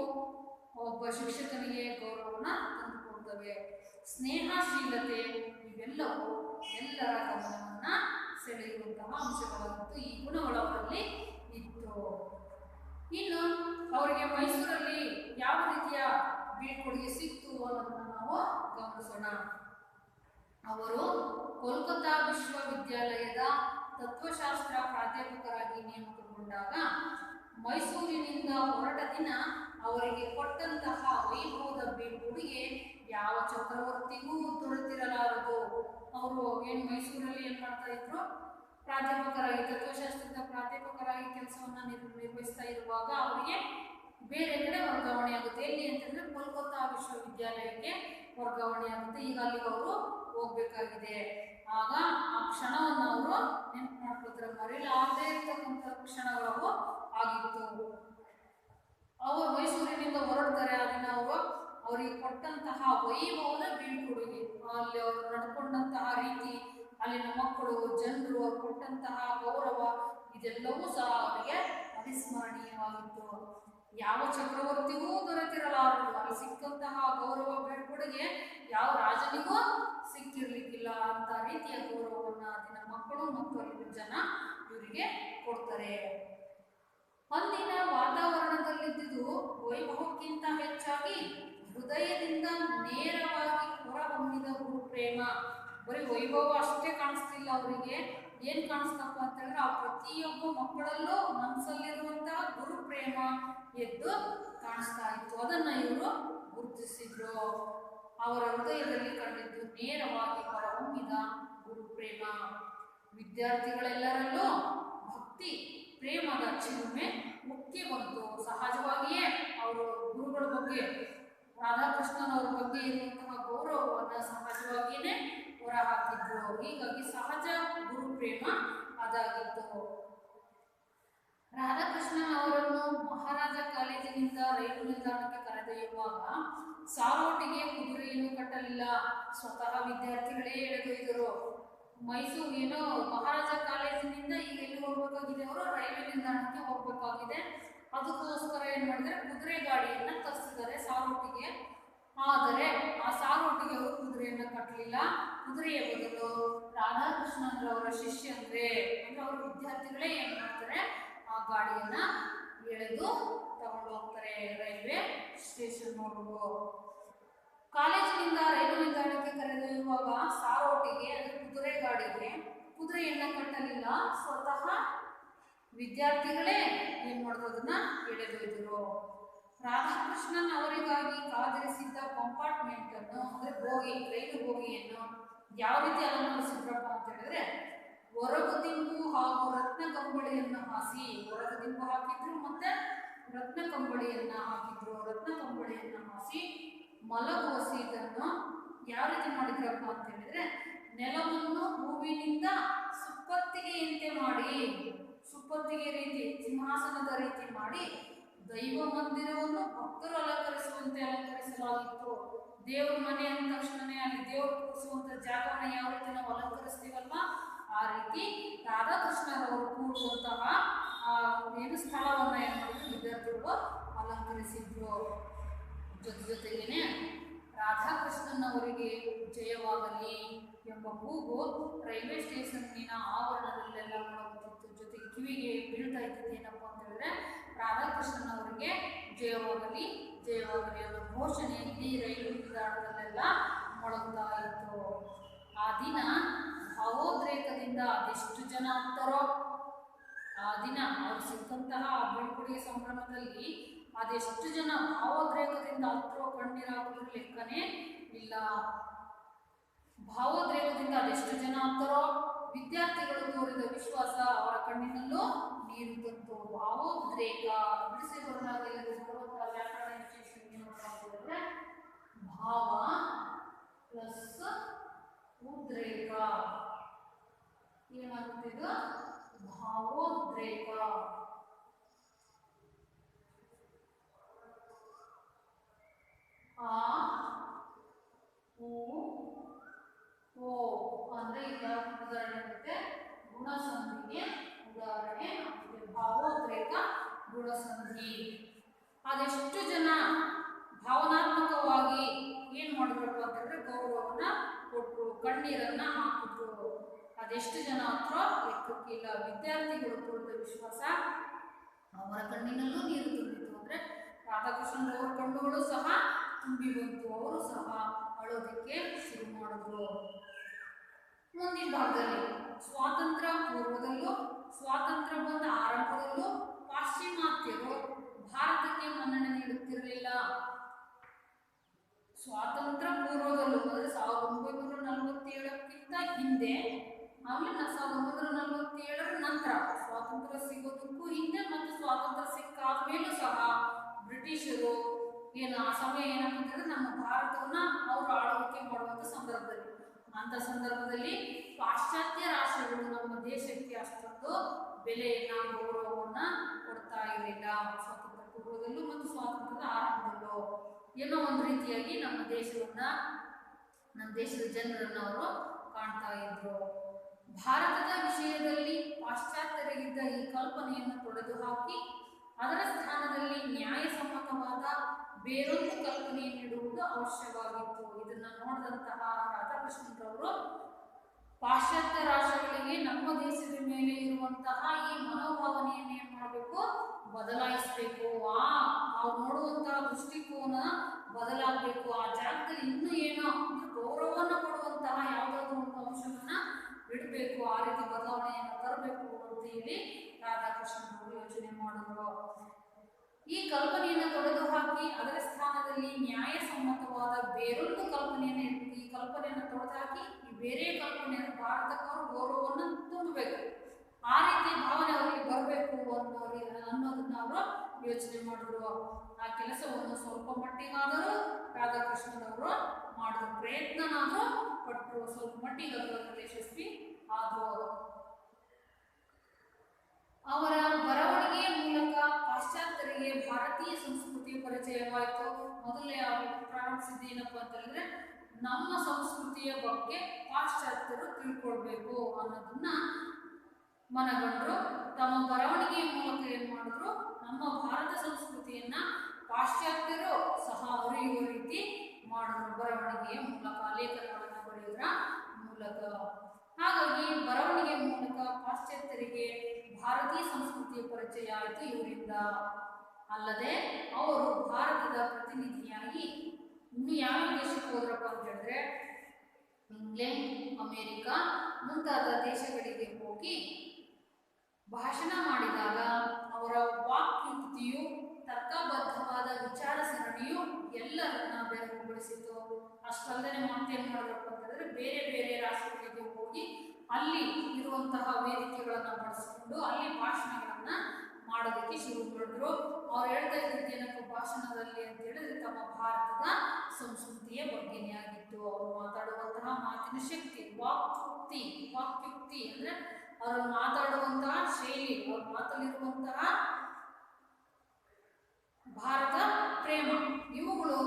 ಒಬ್ಬ ಶಿಕ್ಷಕನಿಗೆ ಗೌರವನ ತಂದುಕೊಡ್ತವೆ. ಸ್ನೇಹಶೀಲತೆ ಇವೆಲ್ಲವೂ ಎಲ್ಲರ ಗಮನವನ್ನ ಸೆಳೆಯುವಂತಹ ಅಂಶಗಳಾಗಿತ್ತು. ಈ ಗುಣಗಳು ಅವರಲ್ಲಿ ಇತ್ತು. ಇನ್ನು ಅವರಿಗೆ ಮೈಸೂರಲ್ಲಿ ಯಾವ ರೀತಿಯ ಬೀಳ್ಕೊಡುಗೆ ಸಿಕ್ತು ಅನ್ನೋದನ್ನ ನಾವು ಗಮನಿಸೋಣ. ಅವರು ಕೋಲ್ಕತ್ತಾ ವಿಶ್ವವಿದ್ಯಾಲಯದ ತತ್ವಶಾಸ್ತ್ರ ಪ್ರಾಧ್ಯಾಪಕರಾಗಿ ನೇಮಕಗೊಂಡಾಗ ಮೈಸೂರಿನಿಂದ ಹೊರಟ ದಿನ ಅವರಿಗೆ ಕೊಟ್ಟಂತಹ ವೈಭವದ ಬೀಳ್ಕೊಡುಗೆ ಯಾವ ಚಕ್ರವರ್ತಿಗೂ ದೊರೆತಿರಲಾರದು. ಅವರು ಮೈಸೂರಲ್ಲಿ ಏನ್ ಮಾಡ್ತಾ ಇದ್ರು, ಪ್ರಾಧ್ಯಾಪಕರಾಗಿ, ತತ್ವಶಾಸ್ತ್ರದ ಪ್ರಾಧ್ಯಾಪಕರಾಗಿ ಕೆಲಸವನ್ನ ನಿರ್ವಹಿಸ್ತಾ ಇರುವಾಗ ಅವರಿಗೆ ಬೇರೆ ಕಡೆ ವರ್ಗಾವಣೆ ಆಗುತ್ತೆ. ಎಲ್ಲಿ ಅಂತಂದ್ರೆ ಕೋಲ್ಕತ್ತಾ ವಿಶ್ವವಿದ್ಯಾಲಯಕ್ಕೆ ವರ್ಗಾವಣೆ ಆಗುತ್ತೆ. ಈಗ ಅಲ್ಲಿಗೆ ಅವರು ಹೋಗ್ಬೇಕಾಗಿದೆ. ಆಗ ಆ ಕ್ಷಣವನ್ನು ಅವರು ನೆನಪು ಮಾಡ್ಕೊಳ್ತಾರೆ. ಮರೆಯಲಾಗದೇ ಇರ್ತಕ್ಕಂಥ ಕ್ಷಣಗಳು ಆಗಿತ್ತು. ಅವರು ಮೈಸೂರಿನಿಂದ ಹೊರಡ್ತಾರೆ. ಅದನ್ನ ಅವರಿಗೆ ಕೊಟ್ಟಂತಹ ವೈಭವದ ಬೀಳ್ಕೊಡುಗೆ, ಅಲ್ಲಿ ಅವರು ನಡ್ಕೊಂಡಂತಹ ರೀತಿ, ಅಲ್ಲಿನ ಮಕ್ಕಳು, ಜನರು ಅವ್ರು ಕೊಟ್ಟಂತಹ ಗೌರವ, ಇದೆಲ್ಲವೂ ಸಹ ಅವರಿಗೆ ಅವಿಸ್ಮರಣೀಯವಾಗಿತ್ತು. ಯಾವ ಚಕ್ರವರ್ತಿಗೂ ದೊರೆತಿರಲಾರದು. ಅಲ್ಲಿ ಸಿಕ್ಕಂತಹ ಗೌರವ ಬೀಳ್ಕೊಡುಗೆ ಯಾವ ರಾಜನಿಗೂ ಸಿಕ್ಕಿರ್ಲಿಕ್ಕಿಲ್ಲ ಅಂತ ರೀತಿಯ ಗೌರವವನ್ನ ಅಲ್ಲಿನ ಮಕ್ಕಳು ಮತ್ತು ಅಲ್ಲಿನ ಜನ ಇವರಿಗೆ ಕೊಡ್ತಾರೆ. ಅಂದಿನ ವಾತಾವರಣದಲ್ಲಿದ್ದು ವೈಭವಕ್ಕಿಂತ ಹೆಚ್ಚಾಗಿ ಹೃದಯದಿಂದ ನೇರವಾಗಿ ಹೊರಹೊಮ್ಮಿದ ಗುರುಪ್ರೇಮ. ಬರೀ ವೈಭವ ಅಷ್ಟೇ ಕಾಣಿಸ್ತಿಲ್ಲ ಅವರಿಗೆ. ಏನ್ ಕಾಣಿಸ್ತಪ್ಪ ಅಂತ ಹೇಳಿದ್ರೆ, ಆ ಪ್ರತಿಯೊಬ್ಬ ಮಕ್ಕಳಲ್ಲೂ ಮನಸ್ಸಲ್ಲಿರುವಂತಹ ಗುರುಪ್ರೇಮ ಎದ್ದು ಕಾಣಿಸ್ತಾ ಇತ್ತು. ಅದನ್ನ ಇವರು ಗುರುತಿಸಿದ್ರು. ಅವರ ಹೃದಯದಲ್ಲಿ ಕಂಡಿದ್ದು ನೇರವಾಗಿ ಹೊರಹೊಮ್ಮಿದ ಗುರುಪ್ರೇಮ. ವಿದ್ಯಾರ್ಥಿಗಳೆಲ್ಲರಲ್ಲೂ ಭಕ್ತಿ ಪ್ರೇಮದ ಚಿಲುಮೆ ಮುಖ್ಯ ಬಂತು. ಸಹಜವಾಗಿಯೇ ಅವರು ಗುರುಗಳ ಬಗ್ಗೆ, ರಾಧಾಕೃಷ್ಣನ್ ಅವರ ಬಗ್ಗೆ ಇರುವಂತಹ ಗೌರವವನ್ನು ಸಹಜವಾಗಿಯೇ ಹೊರಹಾಕಿದ್ರು. ಹೀಗಾಗಿ ಸಹಜ ಗುರುಪ್ರೇಮ ಅದಾಗಿತ್ತು. ರಾಧಾಕೃಷ್ಣನ್ ಅವರನ್ನು ಮಹಾರಾಜ ಕಾಲೇಜಿನಿಂದ ರೈಲು ನಿಲ್ದಾಣಕ್ಕೆ ಕರೆದೊಯ್ಯುವಾಗ ಸಾರೋಟಿಗೆ ಕುದುರೆಯನ್ನು ಕಟ್ಟಲಿಲ್ಲ, ಸ್ವತಃ ವಿದ್ಯಾರ್ಥಿಗಳೇ ಎಳೆದೊಯ್ದರು. ಮೈಸೂರು ಮಹಾರಾಜ ಕಾಲೇಜಿನಿಂದ ಈಗ ಎಲ್ಲಿ ಹೋಗ್ಬೇಕಾಗಿದೆ, ಅವರು ರೈಲ್ವೆ ನಿಲ್ದಾಣಕ್ಕೆ ಹೋಗ್ಬೇಕಾಗಿದೆ. ಅದಕ್ಕೋಸ್ಕರ ಏನ್ ಮಾಡಿದ್ರೆ ಕುದುರೆ ಗಾಡಿಯನ್ನ ತರಿಸಿದ್ದಾರೆ ಸಾರೋಟಿಗೆ. ಆದರೆ ಆ ಸಾರೋಟಿಗೆ ಅವರು ಕುದುರೆಯನ್ನ ಕಟ್ಟಲಿಲ್ಲ. ಕುದುರೆಯ ಬದಲು ರಾಧಾಕೃಷ್ಣನ್ರವರ ಶಿಷ್ಯಂದ್ರೆ ಅವ್ರ ವಿದ್ಯಾರ್ಥಿಗಳೇ ಏನ್ ಮಾಡ್ತಾರೆ, ಆ ಗಾಡಿಯನ್ನ ಎಳೆದು ತಗೊಂಡು ಹೋಗ್ತಾರೆ ರೈಲ್ವೆ ಸ್ಟೇಷನ್ ನೋಡುವ. ಕಾಲೇಜಿನಿಂದ ರೈಲು ನಿಲ್ದಾಣಕ್ಕೆ ಕರೆದೊಯ್ಯುವಾಗ ಸಾರೋಟಿಗೆ, ಅದು ಕುದುರೆ ಗಾಡಿಗೆ ಕುದುರೆಯನ್ನ ಕಟ್ಟಲಿಲ್ಲ, ಸ್ವತಃ ವಿದ್ಯಾರ್ಥಿಗಳೇ ಏನ್ ಮಾಡೋದು, ಅದನ್ನ ಎಳೆದೊಯ್ದರು. ರಾಧಾಕೃಷ್ಣನ್ ಅವರಿಗಾಗಿ ಕಾದಿರಿಸಿದ್ದ ಕಂಪಾರ್ಟ್ಮೆಂಟ್ ಅನ್ನು, ಅಂದ್ರೆ ಬೋಗಿ, ರೈಲು ಬೋಗಿಯನ್ನು ಯಾವ ರೀತಿ ಅಲಂಕರಿಸಿದ್ರಪ್ಪ ಅಂತ ಹೇಳಿದ್ರೆ, ಹೊರಗು ದಿಂಬು ಹಾಗೂ ರತ್ನ ಕಂಬಳಿಯನ್ನು ಹಾಸಿ, ಹೊರಗು ದಿಂಬು ಹಾಕಿದ್ರು ಮತ್ತೆ ರತ್ನ ಕಂಬಳಿಯನ್ನ ಹಾಕಿದ್ರು. ರತ್ನ ಕಂಬಳಿಯನ್ನ ಹಾಸಿ ಮಲಗುವ ಸೀಟನ್ನು ಯಾವ ರೀತಿ ಮಾಡಿದ್ರಪ್ಪ ಅಂತ ಹೇಳಿದ್ರೆ, ನೆಲವನ್ನು ಹೂವಿನಿಂದ ಸುಪ್ಪತ್ತಿಗೆಯಂತೆ ಮಾಡಿ, ಸುಪ್ಪತ್ತಿಗೆ ರೀತಿ ಸಿಂಹಾಸನದ ರೀತಿ ಮಾಡಿ ದೈವ ಮಂದಿರವನ್ನು ಭಕ್ತರು ಅಲಂಕರಿಸುವಂತೆ ಅಲಂಕರಿಸಲಾಗಿತ್ತು. ದೇವ್ರ ಮನೆ ಅಂದ ತಕ್ಷಣನೇ ಅಲ್ಲಿ ದೇವರು ಕೂರಿಸುವಂತ ಜಾಗವನ್ನು ಯಾವ ರೀತಿ ನಾವು ಅಲಂಕರಿಸ್ತೀವಲ್ವ, ಆ ರೀತಿ ರಾಧಾಕೃಷ್ಣರವರು ಕೂಡುವಂತಹ ಸ್ಥಳವನ್ನ ಏನ್ ಮಾಡಿದ್ರು ವಿದ್ಯಾರ್ಥಿಗಳು ಅಲಂಕರಿಸಿದ್ರು. ಜೊತೆಗೇನೆ ರಾಧಾಕೃಷ್ಣನ್ ಅವರಿಗೆ ಜಯವಾಗಲಿ ಎಂಬ ಕೂಗು ರೈಲ್ವೆ ಸ್ಟೇಷನ್ನಿನ ಆವರಣದಲ್ಲೆಲ್ಲ ಮಾಡುತ್ತಿತ್ತು. ಜೊತೆಗೆ ಕಿವಿಗೆ ಬೀಳ್ತಾ ಇದ್ದಿದ್ದು ಏನಪ್ಪ ಅಂತ ಹೇಳಿದ್ರೆ, ರಾಧಾಕೃಷ್ಣನ್ ಅವರಿಗೆ ಜಯವಾಗಲಿ ಜಯವಾಗಲಿ ಅನ್ನೋ ಘೋಷಣೆ ಇಡೀ ರೈಲು ನಿಲ್ದಾಣದಲ್ಲೆಲ್ಲ ಮೊಳಗ್ತಾ ಇತ್ತು. ಆ ದಿನ ಭಾವೋದ್ರೇಕದಿಂದ ಅದೆಷ್ಟು ಜನ ಆಗ್ತಾರೋ, ಆ ದಿನ ಅವ್ರು ಸಿಕ್ಕಂತಹ ಬೀಳ್ಕೊಡುಗೆ ಸಂಭ್ರಮದಲ್ಲಿ ಅದೆಷ್ಟು ಜನ ಭಾವೋದ್ರೇಕದಿಂದ ಹತ್ತಿರ ಕಣ್ಣೀರಾಗೋದ್ರ ಲೆಕ್ಕನೇ ಇಲ್ಲ. ಭಾವೋದ್ರೇಕದಿಂದ ಅದೆಷ್ಟು ಜನ ಆಗ್ತಾರೋ, ವಿದ್ಯಾರ್ಥಿಗಳು ತೋರಿದ ವಿಶ್ವಾಸ ಅವರ ಕಣ್ಣಿನಲ್ಲೂ ನೀರು ತಂತು. ಭಾವೋದ್ರೇಕ ಬಿಡಿಸಿ ಬರುವಾಗ ವ್ಯಾಕರಣ ಭಾವ ಪ್ಲಸ್ ಉದ್ರೇಕ ಏನಾಗುತ್ತಿದ್ದು, ಭಾವೋದ್ರೇಕ. ಗುಣಸಂಧಿ. ಅದೆಷ್ಟು ಜನ ಭಾವನಾತ್ಮಕವಾಗಿ ಏನು ಮಾಡಿದ್ರಪ್ಪ ಅಂತಂದ್ರೆ ಗೌರವವನ್ನ ಕೊಟ್ಟರು, ಕಣ್ಣೀರನ್ನ ಹಾಕಿದ್ರು. ಅದೆಷ್ಟು ಜನ ಹತ್ರ ಲೆಕ್ಕಕ್ಕಿಲ್ಲ. ವಿದ್ಯಾರ್ಥಿಗಳು ತೋರಿದ ವಿಶ್ವಾಸ ಅವರ ಕಣ್ಣಿನಲ್ಲೂ ನೀರು ತುಂಬಿತು. ಅಂದ್ರೆ ರಾಧಾಕೃಷ್ಣರವರ ಕಣ್ಣುಗಳು ಸಹ ತುಂಬಿ ಬಂತು. ಅವರು ಸಹ ಅಳೋದಕ್ಕೆ ಶುರು ಮಾಡಿದ್ರು. ಮುಂದಿನ ಭಾಗದಲ್ಲಿ ಸ್ವಾತಂತ್ರ್ಯ ಪೂರ್ವದಲ್ಲೂ ಸ್ವಾತಂತ್ರ್ಯ ಬಂದ ಆರಂಭದಲ್ಲೂ ಪಾಶ್ಚಿಮಾತ್ಯರು ಭಾರತಕ್ಕೆ ಮನ್ನಣೆ ನೀಡುತ್ತಿರಲಿಲ್ಲ. ಸ್ವಾತಂತ್ರ್ಯ ಪೂರ್ವದಲ್ಲೂ ಅಂದರೆ 1947ಕ್ಕಿಂತ ಹಿಂದೆ, ಆಮೇಲೆ 1947ರ ನಂತರ, ಸ್ವಾತಂತ್ರ್ಯ ಸಿಗೋದಕ್ಕೂ ಹಿಂದೆ ಮತ್ತು ಸ್ವಾತಂತ್ರ್ಯ ಸಿಕ್ಕಾದ ಮೇಲೂ ಸಹ ಬ್ರಿಟಿಷರು ಆ ಸಮಯ ಏನಾಗ್ತದೆ, ನಮ್ಮ ಭಾರತವನ್ನ ಅವರು ಆಳ್ವಿಕೆ ಮಾಡುವಂಥ ಸಂದರ್ಭದಲ್ಲಿ, ಅಂತ ಸಂದರ್ಭದಲ್ಲಿ ಪಾಶ್ಚಾತ್ಯ ರಾಷ್ಟ್ರಗಳು ನಮ್ಮ ದೇಶಕ್ಕೆ ಅಷ್ಟೊಂದು ಬೆಲೆಯನ್ನ, ಗೌರವವನ್ನ ಕೊಡ್ತಾ ಇರಲಿಲ್ಲ. ಸ್ವಾತಂತ್ರ್ಯ ಪೂರ್ವದಲ್ಲೂ ಮತ್ತು ಸ್ವಾತಂತ್ರ್ಯದ ಆರಂಭದಲ್ಲೂ ಏನೋ ಒಂದು ರೀತಿಯಾಗಿ ನಮ್ಮ ದೇಶವನ್ನ, ನಮ್ಮ ದೇಶದ ಜನರನ್ನ ಅವರು ಕಾಣ್ತಾ ಇದ್ರು. ಭಾರತದ ವಿಷಯದಲ್ಲಿ ಪಾಶ್ಚಾತ್ಯರಿಗಿದ್ದ ಈ ಕಲ್ಪನೆಯನ್ನು ತೊಡೆದು ಹಾಕಿ ಅದರ ಸ್ಥಾನದಲ್ಲಿ ನ್ಯಾಯಸಮ್ಮತವಾದ ಬೇರೊಂದು ಕಲ್ಪನೆಯನ್ನು ಇಡುವುದು ಅವಶ್ಯವಾಗಿತ್ತು. ಇದನ್ನ ನೋಡಿದಂತಹ ರಾಧಾಕೃಷ್ಣರವರು ಪಾಶ್ಚಾತ್ಯ ರಾಷ್ಟ್ರಗಳಿಗೆ ನಮ್ಮ ದೇಶದ ಮೇಲೆ ಇರುವಂತಹ ಈ ಮನೋಭಾವನೆಯನ್ನು ಏನ್ ಮಾಡಬೇಕು, ಬದಲಾಯಿಸಬೇಕು. ಅವ್ರು ನೋಡುವಂತಹ ದೃಷ್ಟಿಕೋನ ಬದಲಾಗಬೇಕು. ಆ ಜಾಗದಲ್ಲಿ ಇನ್ನೂ ಏನೋ ಗೌರವವನ್ನು ಕೊಡುವಂತಹ ಯಾವುದಾದ್ರೂ ಒಂದು ಅಂಶವನ್ನ ಬಿಡಬೇಕು, ಆ ರೀತಿ ಬದಲಾವಣೆಯನ್ನು ತರಬೇಕು ಅಂತ ಹೇಳಿ ರಾಧಾಕೃಷ್ಣರವರು ಯೋಚನೆ ಮಾಡಿದ್ರು. ಈ ಕಲ್ಪನೆಯನ್ನು ತೊಡೆದು ಹಾಕಿ ಅದರ ಸ್ಥಾನದಲ್ಲಿ ನ್ಯಾಯಸಮ್ಮತವಾದ ಬೇರೊಂದು ಕಲ್ಪನೆಯನ್ನು ಈ ಕಲ್ಪನೆಯನ್ನು ತೊಡೆದು ಹಾಕಿ ಈ ಬೇರೆ ಕಲ್ಪನೆಯನ್ನು ಭಾರತಕ್ಕವರು ಗೌರವವನ್ನು ತುಂಬಬೇಕು, ಆ ರೀತಿ ಭಾವನೆ ಅವರಿಗೆ ಬರಬೇಕು ಅನ್ನೋದನ್ನ ಅವರು ಯೋಚನೆ ಮಾಡಿದ್ರು. ಆ ಕೆಲಸವನ್ನು ಸ್ವಲ್ಪ ಮಟ್ಟಿಗಾದರೂ ರಾಧಾಕೃಷ್ಣನವರು ಮಾಡಿದ್ರು, ಪ್ರಯತ್ನನಾದರೂ ಪಟ್ಟರು, ಸ್ವಲ್ಪ ಮಟ್ಟಿಗೆ ಅದರಲ್ಲಿ ಯಶಸ್ವಿ ಆದ್ರು. ಅವರ ಬರವಣಿಗೆಯ ಮೂಲಕ ಪಾಶ್ಚಾತ್ಯರಿಗೆ ಭಾರತೀಯ ಸಂಸ್ಕೃತಿಯ ಪರಿಚಯವಾಯಿತು. ಮೊದಲೇ ಅವರು ಪ್ರಾರಂಭಿಸಿದ್ದೇನಪ್ಪ ಅಂತಂದ್ರೆ, ನಮ್ಮ ಸಂಸ್ಕೃತಿಯ ಬಗ್ಗೆ ಪಾಶ್ಚಾತ್ಯರು ತಿಳ್ಕೊಳ್ಬೇಕು ಅನ್ನೋದನ್ನ ಮನಗಂಡ್ರು. ತಮ್ಮ ಬರವಣಿಗೆಯ ಮೂಲಕ ಏನ್ ಮಾಡಿದ್ರು, ನಮ್ಮ ಭಾರತ ಸಂಸ್ಕೃತಿಯನ್ನ ಪಾಶ್ಚಾತ್ಯರು ಸಹ ಅರಿಯುವ ರೀತಿ ಮಾಡಿದ್ರು, ಬರವಣಿಗೆಯ ಮೂಲಕ, ಲೇಖನಗಳನ್ನು ಬರೆಯೋದ್ರ ಮೂಲಕ. ಹಾಗಾಗಿ ಬರವಣಿಗೆ ಮೂಲಕ ಪಾಶ್ಚಾತ್ಯರಿಗೆ ಭಾರತೀಯ ಸಂಸ್ಕೃತಿಯ ಪರಿಚಯ ಆಯಿತು ಇವರಿಂದ. ಅಲ್ಲದೆ ಅವರು ಭಾರತದ ಪ್ರತಿನಿಧಿಯಾಗಿ ಇನ್ನು ಯಾವ ದೇಶಕ್ಕೆ ಹೋದ್ರಪ್ಪ ಅಂತ ಹೇಳಿದ್ರೆ, ಇಂಗ್ಲೆಂಡ್, ಅಮೆರಿಕ ಮುಂತಾದ ದೇಶಗಳಿಗೆ ಹೋಗಿ ಭಾಷಣ ಮಾಡಿದಾಗ ಅವರ ವಾಕ್ಯುಕ್ತಿಯು, ತರ್ಕಬದ್ಧವಾದ ವಿಚಾರ ಸರಣಿಯು ಎಲ್ಲರನ್ನ ಬೆರಗುಗೊಳಿಸಿತು. ಅಷ್ಟಲ್ಲದೆ ಮತ್ತೇನು ಮಾಡಿದ್ರಪ್ಪ ಅಂತಂದ್ರೆ, ಬೇರೆ ಬೇರೆ ರಾಷ್ಟ್ರಗಳಿಗೆ ಹೋಗಿ ಅಲ್ಲಿ ಇರುವಂತಹ ವೇದಿಕೆಗಳನ್ನು ಬಳಸಿಕೊಂಡು ಅಲ್ಲಿ ಭಾಷಣಗಳನ್ನ ಮಾಡೋದಕ್ಕೆ ಶುರು ಮಾಡಿದ್ರು. ಅವ್ರು ಹೇಳ್ತಾ ಇದ್ದೇನಪ್ಪ ಭಾಷಣದಲ್ಲಿ ಅಂತ ಹೇಳಿದ್ರೆ, ತಮ್ಮ ಭಾರತದ ಸಂಸ್ಕೃತಿಯ ಬಗ್ಗೆನೇ ಆಗಿತ್ತು. ಅವರು ಮಾತಾಡುವಂತಹ ಮಾತಿನ ಶಕ್ತಿ, ವಾಕ್ಯುಕ್ತಿ ಅಂದ್ರೆ ಅವರು ಮಾತಾಡುವಂತಹ ಶೈಲಿ, ಅವ್ರ ಮಾತಲ್ಲಿರುವಂತಹ ಭಾರತ ಪ್ರೇಮ, ಇವುಗಳು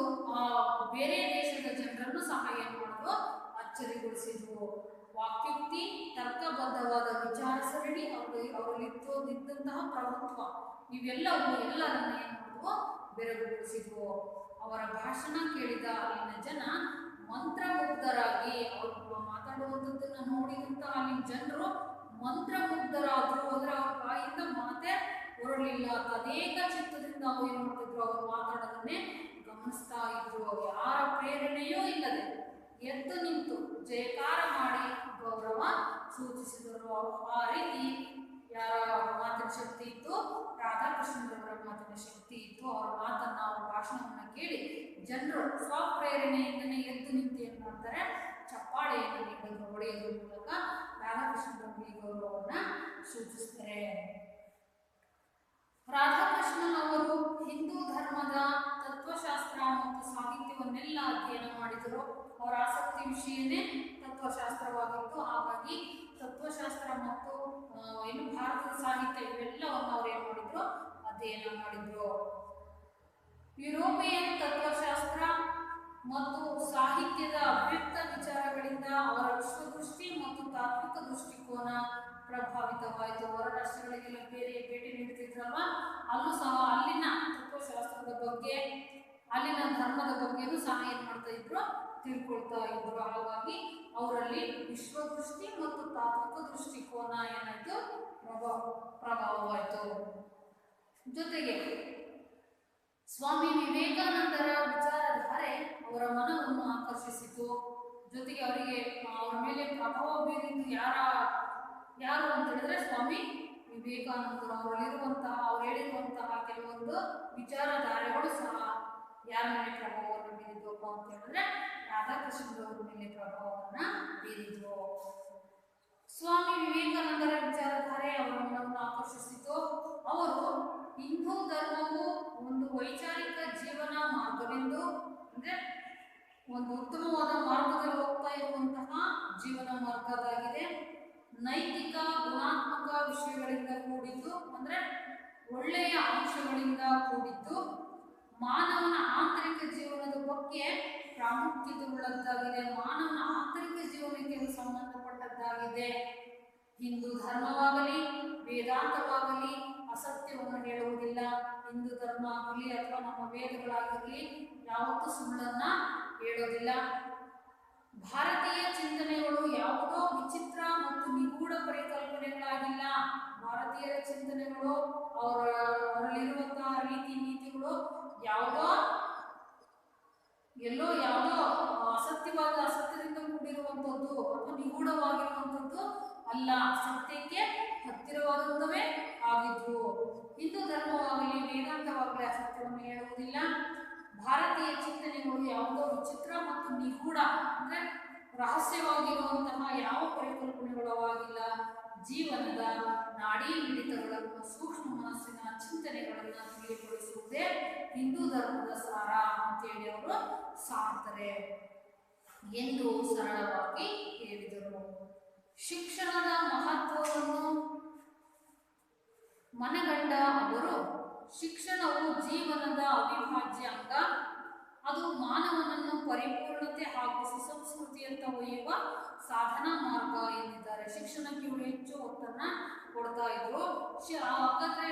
ಬೇರೆ ದೇಶದ ಜನರನ್ನು ಸಹ ಏನ್ ಮಾಡಿದ್ವು, ಅಚ್ಚರಿಗೊಳಿಸಿದ್ವು. ವಾಕ್ಯುಕ್ತಿ, ತರ್ಕಬದ್ಧವಾದ ವಿಚಾರ ಸರಣಿ, ಅವರಲ್ಲಿದ್ದಂತಹ ಪ್ರಭುತ್ವ, ಇವೆಲ್ಲವೂ ಎಲ್ಲರನ್ನ ಏನ್ ಮಾಡಿದ್ವು, ಬೆರಗುಗೊಳಿಸಿದ್ವು. ಅವರ ಭಾಷಣ ಕೇಳಿದ ಅಲ್ಲಿನ ಜನ ಮಂತ್ರಮುಗ್ಧರಾಗಿ, ಅವರು ಮಾತಾಡುವಂಥದ್ದನ್ನ ನೋಡಿದಂತಹ ಅಲ್ಲಿನ ಜನರು ಮಂತ್ರಮುಗ್ಧರಾದ್ರು. ಅಂದ್ರೆ ಅವ್ರ ಬಾಯಿಂದ ಮಾತೇ ಹೊರಲಿಲ್ಲ, ತದೇಕ ಚಿತ್ತದಿಂದ ಅವ್ರು ಏನ್ ಮಾಡ್ತಿದ್ರು, ಅವರು ಮಾತಾಡೋದನ್ನೇ ಗಮನಿಸ್ತಾ ಇದ್ರು. ಯಾರ ಪ್ರೇರಣೆಯೂ ಇಲ್ಲದೆ ಎದ್ದು ನಿಂತು ಜಯಕಾರ ಮಾಡಿ ಗೌರವ ಸೂಚಿಸಿದರು. ಆ ರೀತಿ ಯಾರ ಮಾತಿನ ಶಕ್ತಿ ಇತ್ತು, ರಾಧಾಕೃಷ್ಣರವರ ಮಾತಿನ ಶಕ್ತಿ ಇತ್ತು. ಅವರ ಮಾತನ್ನ, ಅವರ ಭಾಷಣವನ್ನ ಕೇಳಿ ಜನರು ಸ್ವಪ್ರೇರಣೆಯಿಂದನೇ ಎದ್ದು ನಿಂತು ಏನ್ ಮಾಡ್ತಾರೆ, ಚಪ್ಪಾಳೆಯನ್ನು ನೀಡೋದು, ಹೊಡೆಯೋದ್ರ ಮೂಲಕ ರಾಧಾಕೃಷ್ಣರವರಿಗೆ ಗೌರವವನ್ನ ಸೂಚಿಸ್ತಾರೆ. ರಾಧಾಕೃಷ್ಣನ್ ಅವರು ಹಿಂದೂ ಧರ್ಮದ ತತ್ವಶಾಸ್ತ್ರ ಮತ್ತು ಸಾಹಿತ್ಯವನ್ನೆಲ್ಲ ಅಧ್ಯಯನ ಮಾಡಿದರು. ಅವರ ಆಸಕ್ತಿ ವಿಷಯನೇ ತತ್ವಶಾಸ್ತ್ರವಾಗಿತ್ತು. ಹಾಗಾಗಿ ತತ್ವಶಾಸ್ತ್ರ ಮತ್ತು ಭಾರತದ ಸಾಹಿತ್ಯ ಇವೆಲ್ಲವನ್ನು ಅವ್ರು ಏನ್ ಮಾಡಿದ್ರು, ಅಧ್ಯಯನ ಮಾಡಿದ್ರು. ಯುರೋಪಿಯನ್ ತತ್ವಶಾಸ್ತ್ರ ಮತ್ತು ಸಾಹಿತ್ಯದ ಅವ್ಯಕ್ತ ವಿಚಾರಗಳಿಂದ ಅವರ ವಿಶ್ವದೃಷ್ಟಿ ಮತ್ತು ತಾತ್ವಿಕ ದೃಷ್ಟಿಕೋನ ಪ್ರಭಾವಿತವಾಯಿತು. ಹೊರ ರಾಷ್ಟ್ರಗಳಿಗೆಲ್ಲ ಭೇಟಿ ನೀಡುತ್ತಿದ್ರಲ್ವಾ, ಅಲ್ಲೂ ಸಹ ಅಲ್ಲಿನ ತತ್ವಶಾಸ್ತ್ರದ ಬಗ್ಗೆ, ಅಲ್ಲಿನ ಧರ್ಮದ ಬಗ್ಗೆನೂ ಸಹ ಏನ್ ಮಾಡ್ತಾ ಇದ್ರು, ತಿಳ್ಕೊಳ್ತಾ ಇದ್ರು. ಹಾಗಾಗಿ ಅವರಲ್ಲಿ ವಿಶ್ವದೃಷ್ಟಿ ಮತ್ತು ತಾತ್ವಿಕ ದೃಷ್ಟಿಕೋನ ಏನಾಯ್ತು, ಪ್ರಭಾವವಾಯಿತು. ಜೊತೆಗೆ ಸ್ವಾಮಿ ವಿವೇಕಾನಂದರ ವಿಚಾರಧಾರೆ ಅವರ ಮನವನ್ನು ಆಕರ್ಷಿಸಿತು. ಜೊತೆಗೆ ಅವರಿಗೆ ಅವರ ಮೇಲೆ ಪ್ರಭಾವ ಬೀರಿದ್ದು ಯಾರು ಅಂತ ಹೇಳಿದ್ರೆ ಸ್ವಾಮಿ ವಿವೇಕಾನಂದರು. ಅವರಲ್ಲಿರುವಂತಹ, ಅವ್ರು ಹೇಳಿರುವಂತಹ ಕೆಲವೊಂದು ವಿಚಾರಧಾರೆಗಳು ಸಹ ಯಾರ ಮೇಲೆ ಪ್ರಭಾವವನ್ನು ಬೀರಿದ್ವಪ್ಪ ಅಂತ ಹೇಳಿದ್ರೆ ರಾಧಾಕೃಷ್ಣರವರ ಮೇಲೆ ಪ್ರಭಾವವನ್ನ ಬೀರಿದ್ರು. ಸ್ವಾಮಿ ವಿವೇಕಾನಂದರ ವಿಚಾರಧಾರೆ ಅವರ ಮನವನ್ನು ಆಕರ್ಷಿಸಿತು. ಅವರು ಹಿಂದೂ ಧರ್ಮವು ಒಂದು ವೈಚಾರಿಕ ಜೀವನ ಮಾರ್ಗವೆಂದು, ಅಂದ್ರೆ ಒಂದು ಉತ್ತಮವಾದ ಮಾರ್ಗದಲ್ಲಿ ಹೋಗ್ತಾ ಇರುವಂತಹ ಜೀವನ ಮಾರ್ಗದಾಗಿದೆ. ನೈತಿಕ ಗುಣಾತ್ಮಕ ವಿಷಯಗಳಿಂದ ಕೂಡಿದ್ದು, ಅಂದ್ರೆ ಒಳ್ಳೆಯ ಅಂಶಗಳಿಂದ ಕೂಡಿದ್ದು, ಮಾನವನ ಆಂತರಿಕ ಜೀವನದ ಬಗ್ಗೆ ಪ್ರಾಮುಖ್ಯತೆ ಉಳ್ಳದ್ದಾಗಿದೆ. ಮಾನವನ ಆಂತರಿಕ ಜೀವನಕ್ಕೆ ಸಂಬಂಧಪಟ್ಟದ್ದಾಗಿದೆ. ಹಿಂದೂ ಧರ್ಮವಾಗಲಿ ವೇದಾಂತವಾಗಲಿ ಅಸತ್ಯವನ್ನು ಹೇಳುವುದಿಲ್ಲ. ಹಿಂದೂ ಧರ್ಮ ಆಗಲಿ ಅಥವಾ ನಮ್ಮ ವೇದಗಳಾಗಲಿ ಯಾವತ್ತೂ ಸುಳ್ಳನ್ನ ಹೇಳೋದಿಲ್ಲ. ಭಾರತೀಯ ಚಿಂತನೆಗಳು ಯಾವುದೋ ವಿಚಿತ್ರ ಮತ್ತು ನಿಗೂಢ ಪರಿಕಲ್ಪನೆಗಳಾಗಿಲ್ಲ. ಭಾರತೀಯರ ಚಿಂತನೆಗಳು, ಅವರಲ್ಲಿರುವಂತಹ ರೀತಿ ನೀತಿಗಳು ಯಾವುದೋ ಅಸತ್ಯದಿಂದ ಕೂಡಿರುವಂಥದ್ದು ಅಥವಾ ನಿಗೂಢವಾಗಿರುವಂಥದ್ದು ಅಲ್ಲ, ಸತ್ಯಕ್ಕೆ ಹತ್ತಿರವಾದಂಥವೇ ಆಗಿದ್ರು. ಹಿಂದೂ ಧರ್ಮವಾಗಲಿ ವೇದಾಂತವಾಗಲಿ ಅಸತ್ಯವನ್ನು ಹೇಳುವುದಿಲ್ಲ. ಭಾರತೀಯ ಚಿಂತನೆಗಳು ಯಾವುದೋ ವಿಚಿತ್ರ ಮತ್ತು ನಿಗೂಢ ಅಂದ್ರೆ ರಹಸ್ಯವಾಗಿರುವಂತಹ ಯಾವ ಪರಿಕಲ್ಪನೆಗಳು ಆಗಿಲ್ಲ. ಜೀವನದ ನಾಡಿ ಮಿಡಿತಗಳನ್ನು, ಸೂಕ್ಷ್ಮ ಮನಸ್ಸಿನ ಚಿಂತನೆಗಳನ್ನು ತಿಳಿಗೊಳಿಸುವುದೇ ಹಿಂದೂ ಧರ್ಮದ ಸಾರ ಅಂತೇಳಿ ಅವರು ಸಾರ್ತಾರೆ ಎಂದು ಸರಳವಾಗಿ ಹೇಳಿದರು. ಶಿಕ್ಷಣದ ಮಹತ್ವವನ್ನು ಮನಗಂಡ ಅವರು, ಶಿಕ್ಷಣವು ಜೀವನದ ಅವಿಭಾಜ್ಯ ಅಂಗ, ಅದು ಮಾನವನನ್ನು ಪರಿಪೂರ್ಣತೆ ಹಾಗೂ ಸುಸಂಸ್ಕೃತಿಯಂತ ಒಯ್ಯುವ ಸಾಧನಾ ಮಾರ್ಗ ಎಂದಿದ್ದಾರೆ. ಶಿಕ್ಷಣಕ್ಕೆ ಇವರು ಹೆಚ್ಚು ಒತ್ತನ್ನ ಕೊಡ್ತಾ ಇದ್ರು. ಹಾಗಾದ್ರೆ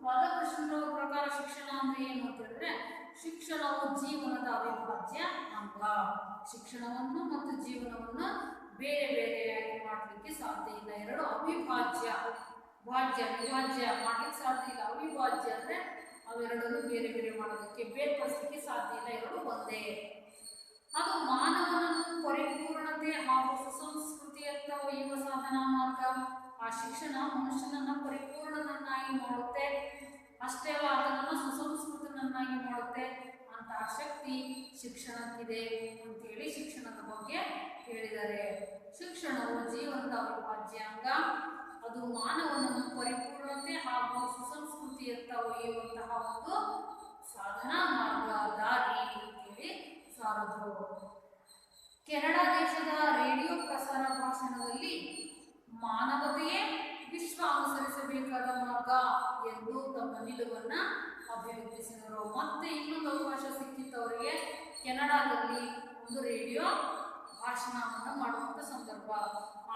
ರಾಧಾಕೃಷ್ಣರವರ ಪ್ರಕಾರ ಶಿಕ್ಷಣ ಅಂದ್ರೆ ಏನು ಅಂತ ಹೇಳಿದ್ರೆ, ಶಿಕ್ಷಣವು ಜೀವನದ ಅವಿಭಾಜ್ಯ ಅಂಗ. ಶಿಕ್ಷಣವನ್ನು ಮತ್ತು ಜೀವನವನ್ನು ಬೇರೆ ಬೇರೆಯಾಗಿ ಮಾಡಲಿಕ್ಕೆ ಸಾಧ್ಯ ಇಲ್ಲ. ಎರಡು ಅವಿಭಾಜ್ಯ, ವಿಭಾಜ್ಯ ಮಾಡ್ಲಿಕ್ಕೆ ಸಾಧ್ಯ ಇಲ್ಲ. ಅವಿಭಾಜ್ಯ ಅಂದ್ರೆ ಅವೆರಡನ್ನು ಬೇರೆ ಬೇರೆ ಮಾಡೋದಕ್ಕೆ, ಬೇರ್ಪಡಿಸಲಿಕ್ಕೆ ಸಾಧ್ಯ ಇಲ್ಲ. ಎರಡು ಒಂದೇ. ಅದು ಮಾನವನನ್ನು ಪರಿಪೂರ್ಣತೆ ಹಾಗೂ ಸುಸಂಸ್ಕೃತಿಯತ್ತ ಒಯ್ಯುವ ಸಾಧನಾ ಮಾರ್ಗ. ಆ ಶಿಕ್ಷಣ ಮನುಷ್ಯನನ್ನ ಪರಿಪೂರ್ಣನನ್ನಾಗಿ ಮಾಡುತ್ತೆ, ಅಷ್ಟೇ ಅಲ್ಲ ಅದನ್ನು ಸುಸಂಸ್ಕೃತನನ್ನಾಗಿ ಮಾಡುತ್ತೆ. ಅಂತಹ ಶಕ್ತಿ ಶಿಕ್ಷಣಕ್ಕಿದೆ ಅಂತೇಳಿ ಶಿಕ್ಷಣದ ಬಗ್ಗೆ ಹೇಳಿದ್ದಾರೆ. ಶಿಕ್ಷಣವು ಜೀವನದ ಅವಿಭಾಜ್ಯ ಅಂಗ, ಅದು ಮಾನವನನ್ನು ಪರಿಪೂರ್ಣತೆ ಹಾಗೂ ಸುಸಂಸ್ಕೃತಿಯತ್ತ ಒಯ್ಯುವಂತಹ ಒಂದು ಸಾಧನಾ ಮಾರ್ಗ, ದಾರಿ ಅಂತೇಳಿ ಸಾರಿದ್ರು. ಕೆನಡಾ ದೇಶದ ರೇಡಿಯೋ ಪ್ರಸಾರ ಭಾಷಣದಲ್ಲಿ ಮಾನವತೆಯೇ ವಿಶ್ವ ಅನುಸರಿಸಬೇಕಾದ ಮಾರ್ಗ ಎಂದು ತಮ್ಮ ನಿಲುವನ್ನ ಅಭಿವ್ಯಕ್ತಿಸಿದರು. ಮತ್ತೆ ಇನ್ನೊಂದು ಅವಕಾಶ ಸಿಕ್ಕಿತ್ತು ಅವರಿಗೆ, ಕೆನಡಾದಲ್ಲಿ ಒಂದು ರೇಡಿಯೋ ಭಾಷಣವನ್ನು ಮಾಡುವಂಥ ಸಂದರ್ಭ.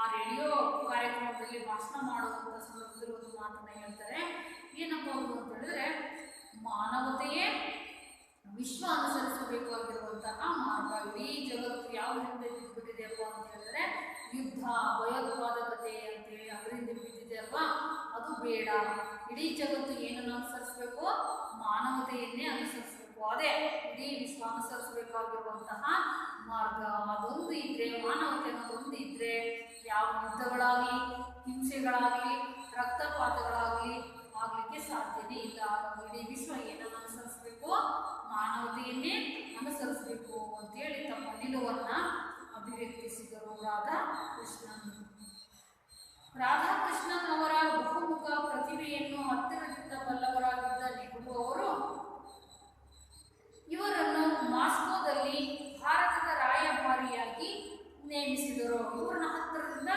ಆ ರೇಡಿಯೋ ಕಾರ್ಯಕ್ರಮದಲ್ಲಿ ಭಾಷಣ ಮಾಡುವಂಥ ಸಂದರ್ಭದಲ್ಲಿ ಒಂದು ಮಾತನ್ನ ಹೇಳ್ತಾರೆ. ಏನಪ್ಪ ಅಂತ ಹೇಳಿದ್ರೆ, ಮಾನವತೆಯೇ ವಿಶ್ವ ಅನುಸರಿಸಬೇಕಾಗಿರುವಂತಹ ಮಾರ್ಗ. ಇಡೀ ಜಗತ್ತು ಯಾವ ಹಿಂದೆ ಬಿದ್ದುಬಿಟ್ಟಿದೆಯಪ್ಪ ಅಂತ ಹೇಳಿದ್ರೆ, ಯುದ್ಧ, ಭಯೋತ್ಪಾದಕತೆ ಅಂತೇಳಿ ಅದರಿಂದ ಬಿದ್ದಿದೆ ಅಲ್ವಾ, ಅದು ಬೇಡ. ಇಡೀ ಜಗತ್ತು ಏನನ್ನು ಅನುಸರಿಸಬೇಕು, ಮಾನವತೆಯನ್ನೇ ಅನುಸರಿಸಬೇಕು. ಅದೇ ಇಡೀ ವಿಶ್ವ ಅನುಸರಿಸಬೇಕಾಗಿರುವಂತಹ ಮಾರ್ಗ. ಅದೊಂದು ಇದ್ರೆ, ಮಾನವತೆ ಅನ್ನೋದೊಂದು ಇದ್ರೆ, ಯಾವ ಯುದ್ಧಗಳಾಗಲಿ, ಹಿಂಸೆಗಳಾಗಲಿ, ರಕ್ತಪಾತಗಳಾಗಲಿ ಆಗ್ಲಿಕ್ಕೆ ಸಾಧ್ಯನೇ ಇಲ್ಲ. ಇಡೀ ವಿಶ್ವ ಏನನ್ನು ಅನುಸರಿಸಬೇಕು, ಮಾನವತೆಯನ್ನೇ ಅನುಸರಿಸಬೇಕು ಅಂತೇಳಿ ತಮ್ಮ ನಿಲುವನ್ನ ಅಭಿವ್ಯಕ್ತಿಸಿದರು ರಾಧಾಕೃಷ್ಣನ್. ರಾಧಾಕೃಷ್ಣನ್ ಅವರ ಬಹುಮುಖ ಪ್ರತಿಭೆಯನ್ನು ಹತ್ತಿರದಿಂದ ಬಲ್ಲವರಾಗಿದ್ದ ನೆಹರು ಅವರು ಇವರನ್ನು ಮಾಸ್ಕೋದಲ್ಲಿ ಭಾರತದ ರಾಯಭಾರಿಯಾಗಿ ನೇಮಿಸಿದರು. ಇವರನ್ನ ಹತ್ತಿರದಿಂದ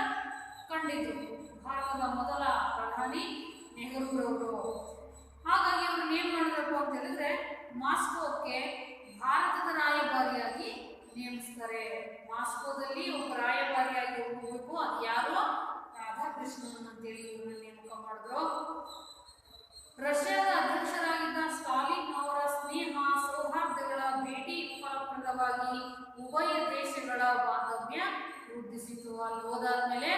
ಕಂಡಿದ್ರು ಭಾರತದ ಮೊದಲ ಪ್ರಧಾನಿ ನೆಹರೂರವರು. ಹಾಗಾಗಿ ಅವರು ಏನ್ ಮಾಡಿದ್ರಪ್ಪ ಅಂತ ಹೇಳಿದ್ರೆ, ಮಾಸ್ಕೋಕ್ಕೆ ಭಾರತದ ರಾಯಭಾರಿಯಾಗಿ ನೇಮಿಸ್ತಾರೆ. ಮಾಸ್ಕೋದಲ್ಲಿ ಒಬ್ಬ ರಾಯಭಾರಿಯಾಗಿ ಹೋಗಬೇಕು. ಅದು ಯಾರು? ರಾಧಾಕೃಷ್ಣ ರಾಧಾಕೃಷ್ಣನ್ ಅಂತೇಳಿ ಇವ್ರನ್ನ ನೇಮಕ ಮಾಡಿದ್ರು. ರಷ್ಯಾದ ಅಧ್ಯಕ್ಷರಾಗಿದ್ದ ಸ್ಟಾಲಿನ್ ಅವರ ಸ್ನೇಹ ಸೌಹಾರ್ದಗಳ ಭೇಟಿ ಫಲಪ್ರದವಾಗಿ ಉಭಯ ದೇಶಗಳ ಬಾಂಧವ್ಯ ವೃದ್ಧಿಸಿತು. ಅಲ್ಲಿ ಹೋದಾದ್ಮೇಲೆ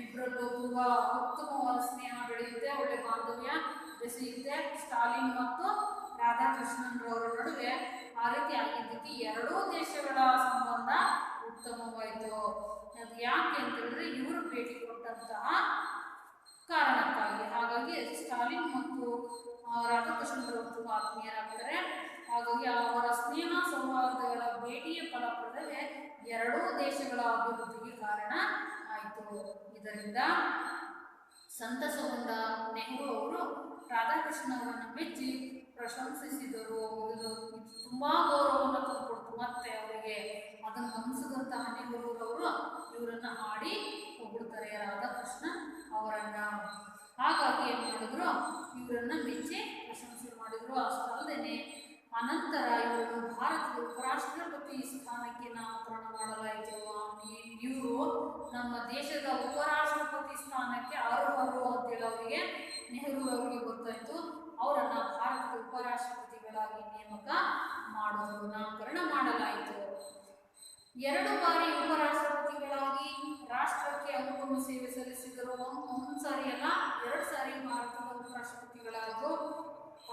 ಇಬ್ಬರಲ್ಲೂ ತುಂಬಾ ಉತ್ತಮವಾದ ಸ್ನೇಹ ಬೆಳೆಯುತ್ತೆ, ಒಳ್ಳೆ ಬಾಂಧವ್ಯ ಬೆಸೆಯುತ್ತೆ. ಸ್ಟಾಲಿನ್ ಮತ್ತು ರಾಧಾಕೃಷ್ಣನ್ ರವರ ನಡುವೆ ಆ ರೀತಿ ಆಗಿದ್ದಕ್ಕೆ ಎರಡೂ ದೇಶಗಳ ಸಂಬಂಧ ಉತ್ತಮವಾಯಿತು. ಅದು ಯಾಕೆ ಅಂತ ಹೇಳಿದ್ರೆ ಇವರು ಭೇಟಿ ಕೊಟ್ಟಂತಹ ಕಾರಣಕ್ಕಾಗಿ. ಹಾಗಾಗಿ ಸ್ಟಾಲಿನ್ ಮತ್ತು ರಾಧಾಕೃಷ್ಣನ್ ತುಂಬಾ ಆತ್ಮೀಯರಾಗ್ತಾರೆ. ಹಾಗಾಗಿ ಅವರ ಸ್ನೇಹ ಸೌಹಾರ್ದಗಳ ಭೇಟಿಯ ಫಲಪ್ರದವೇ ಎರಡೂ ದೇಶಗಳ ಅಭಿವೃದ್ಧಿಗೆ ಕಾರಣ ಆಯಿತು. ಇದರಿಂದ ಸಂತಸಗೊಂಡ ನೆಹರು ಅವರು ರಾಧಾಕೃಷ್ಣ ಅವರನ್ನು ಮೆಚ್ಚಿ ಪ್ರಶಂಸಿಸಿದರು. ಇದು ತುಂಬಾ ಗೌರವವನ್ನು ತಂದುಕೊಡ್ತು. ಮತ್ತೆ ಅವರಿಗೆ ಅದನ್ನು ಗಮನಿಸಿದಂತಹ ನೆಹರೂರವರು ಇವರನ್ನ ಹಾಡಿ ಹೊಗಳ್ತಾರೆ ರಾಧಾಕೃಷ್ಣ ಅವರನ್ನ. ಹಾಗಾಗಿ ಏನ್ ಮಾಡಿದ್ರು, ಇವರನ್ನ ಮೆಚ್ಚಿ ಪ್ರಶಂಸೆ ಮಾಡಿದ್ರು. ಅಷ್ಟಲ್ಲದೆ ಅನಂತರ ಇವರನ್ನು ಭಾರತದ ಉಪರಾಷ್ಟ್ರಪತಿ ಸ್ಥಾನಕ್ಕೆ ನಾಮಕರಣ ಮಾಡಲಾಯಿತು. ಇವರು ನಮ್ಮ ದೇಶದ ಉಪರಾಷ್ಟ್ರಪತಿ ಸ್ಥಾನಕ್ಕೆ ಅರ್ಹರು ಅಂತೇಳಿ ಅವರಿಗೆ ನೆಹರು ಅವರಿಗೆ ಗೊತ್ತಾಯ್ತು. ಅವರನ್ನ ಭಾರತದ ಉಪರಾಷ್ಟ್ರಪತಿಗಳಾಗಿ ನೇಮಕ ಮಾಡೋದು ನಾಮಕರಣ ಮಾಡಲಾಯಿತು. 2 ಬಾರಿ ಉಪರಾಷ್ಟ್ರಪತಿಗಳಾಗಿ ರಾಷ್ಟ್ರಕ್ಕೆ ಅನುಪಮ ಸೇವೆ ಸಲ್ಲಿಸಿದರು. ಒಂದು ಸಾರಿ ಅಲ್ಲ, 2 ಸಾರಿ ಭಾರತದ ಉಪರಾಷ್ಟ್ರಪತಿಗಳಾದರು.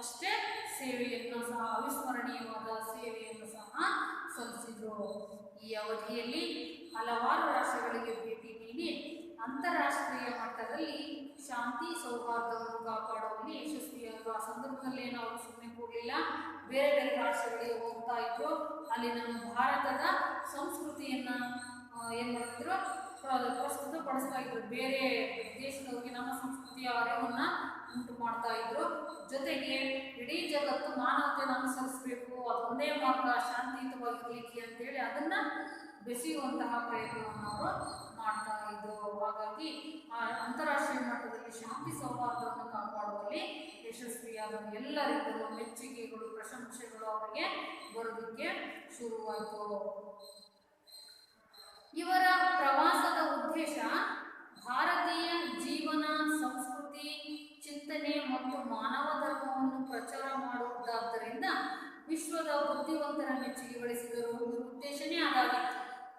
ಅಷ್ಟೇ ಸೇವೆಯನ್ನು ಸಹ, ಅವಿಸ್ಮರಣೀಯವಾದ ಸೇವೆಯನ್ನು ಸಹ ಸಲ್ಲಿಸಿದರು. ಈ ಅವಧಿಯಲ್ಲಿ ಹಲವಾರು ರಾಷ್ಟ್ರಗಳಿಗೆ ಭೇಟಿ ನೀಡಿ ಅಂತಾರಾಷ್ಟ್ರೀಯ ಮಟ್ಟದಲ್ಲಿ ಶಾಂತಿ ಸೌಹಾರ್ದವನ್ನು ಕಾಪಾಡುವಲ್ಲಿ ಯಶಸ್ವಿಯಾದರು. ಆ ಸಂದರ್ಭದಲ್ಲಿ ನಾವು ಸುಮ್ಮನೆ ಕೂಡಲಿಲ್ಲ, ಬೇರೆ ಬೇರೆ ರಾಷ್ಟ್ರಗಳಿಗೆ ಹೋಗ್ತಾ ಇದ್ರು. ಅಲ್ಲಿ ನಮ್ಮ ಭಾರತದ ಸಂಸ್ಕೃತಿಯನ್ನ ಏನ್ ಮಾಡ್ತಿದ್ರು, ಪ್ರಸ್ತುತಪಡಿಸ್ತಾ ಇದ್ರು. ಬೇರೆ ದೇಶದವರಿಗೆ ನಮ್ಮ ಸಂಸ್ಕೃತಿಯ ಅರಿವನ್ನ ಉಂಟು ಮಾಡ್ತಾ ಇದ್ರು. ಜೊತೆಗೆ ಇಡೀ ಜಗತ್ತು ಮಾನವತೆಯನ್ನು ಅನುಸರಿಸಬೇಕು, ಅದೊಂದೇ ಮಾರ್ಗ ಶಾಂತಿಯುತವಾಗಿರ್ಲಿಕ್ಕೆ ಅಂತೇಳಿ ಅದನ್ನ ಬೆಸೆಯುವಂತಹ ಪ್ರಯತ್ನವನ್ನು ಅವರು ಮಾಡ್ತಾ ಇದ್ರು. ಹಾಗಾಗಿ ಆ ಅಂತಾರಾಷ್ಟ್ರೀಯ ಮಟ್ಟದಲ್ಲಿ ಶಾಂತಿ ಸೌಹಾರ್ದವನ್ನು ಕಾಪಾಡುವಲ್ಲಿ ಯಶಸ್ವಿಯಾದ ಎಲ್ಲರಿಂದಲೂ ಮೆಚ್ಚುಗೆಗಳು, ಪ್ರಶಂಸೆಗಳು ಅವರಿಗೆ ಬರೋದಕ್ಕೆ ಶುರುವಾಯಿತು. ಇವರ ಪ್ರವಾಸದ ಉದ್ದೇಶ ಭಾರತೀಯ ಜೀವನ, ಸಂಸ್ಕೃತಿ, ಚಿಂತನೆ ಮತ್ತು ಮಾನವ ಧರ್ಮವನ್ನು ಪ್ರಚಾರ ಮಾಡುವುದಾದ್ದರಿಂದ ವಿಶ್ವದ ಬುದ್ಧಿವಂತರ ಮೆಚ್ಚುಗೆ ಗಳಿಸಿದರು. ಇವರ ಉದ್ದೇಶನೇ ಅದಾಗಿತ್ತು.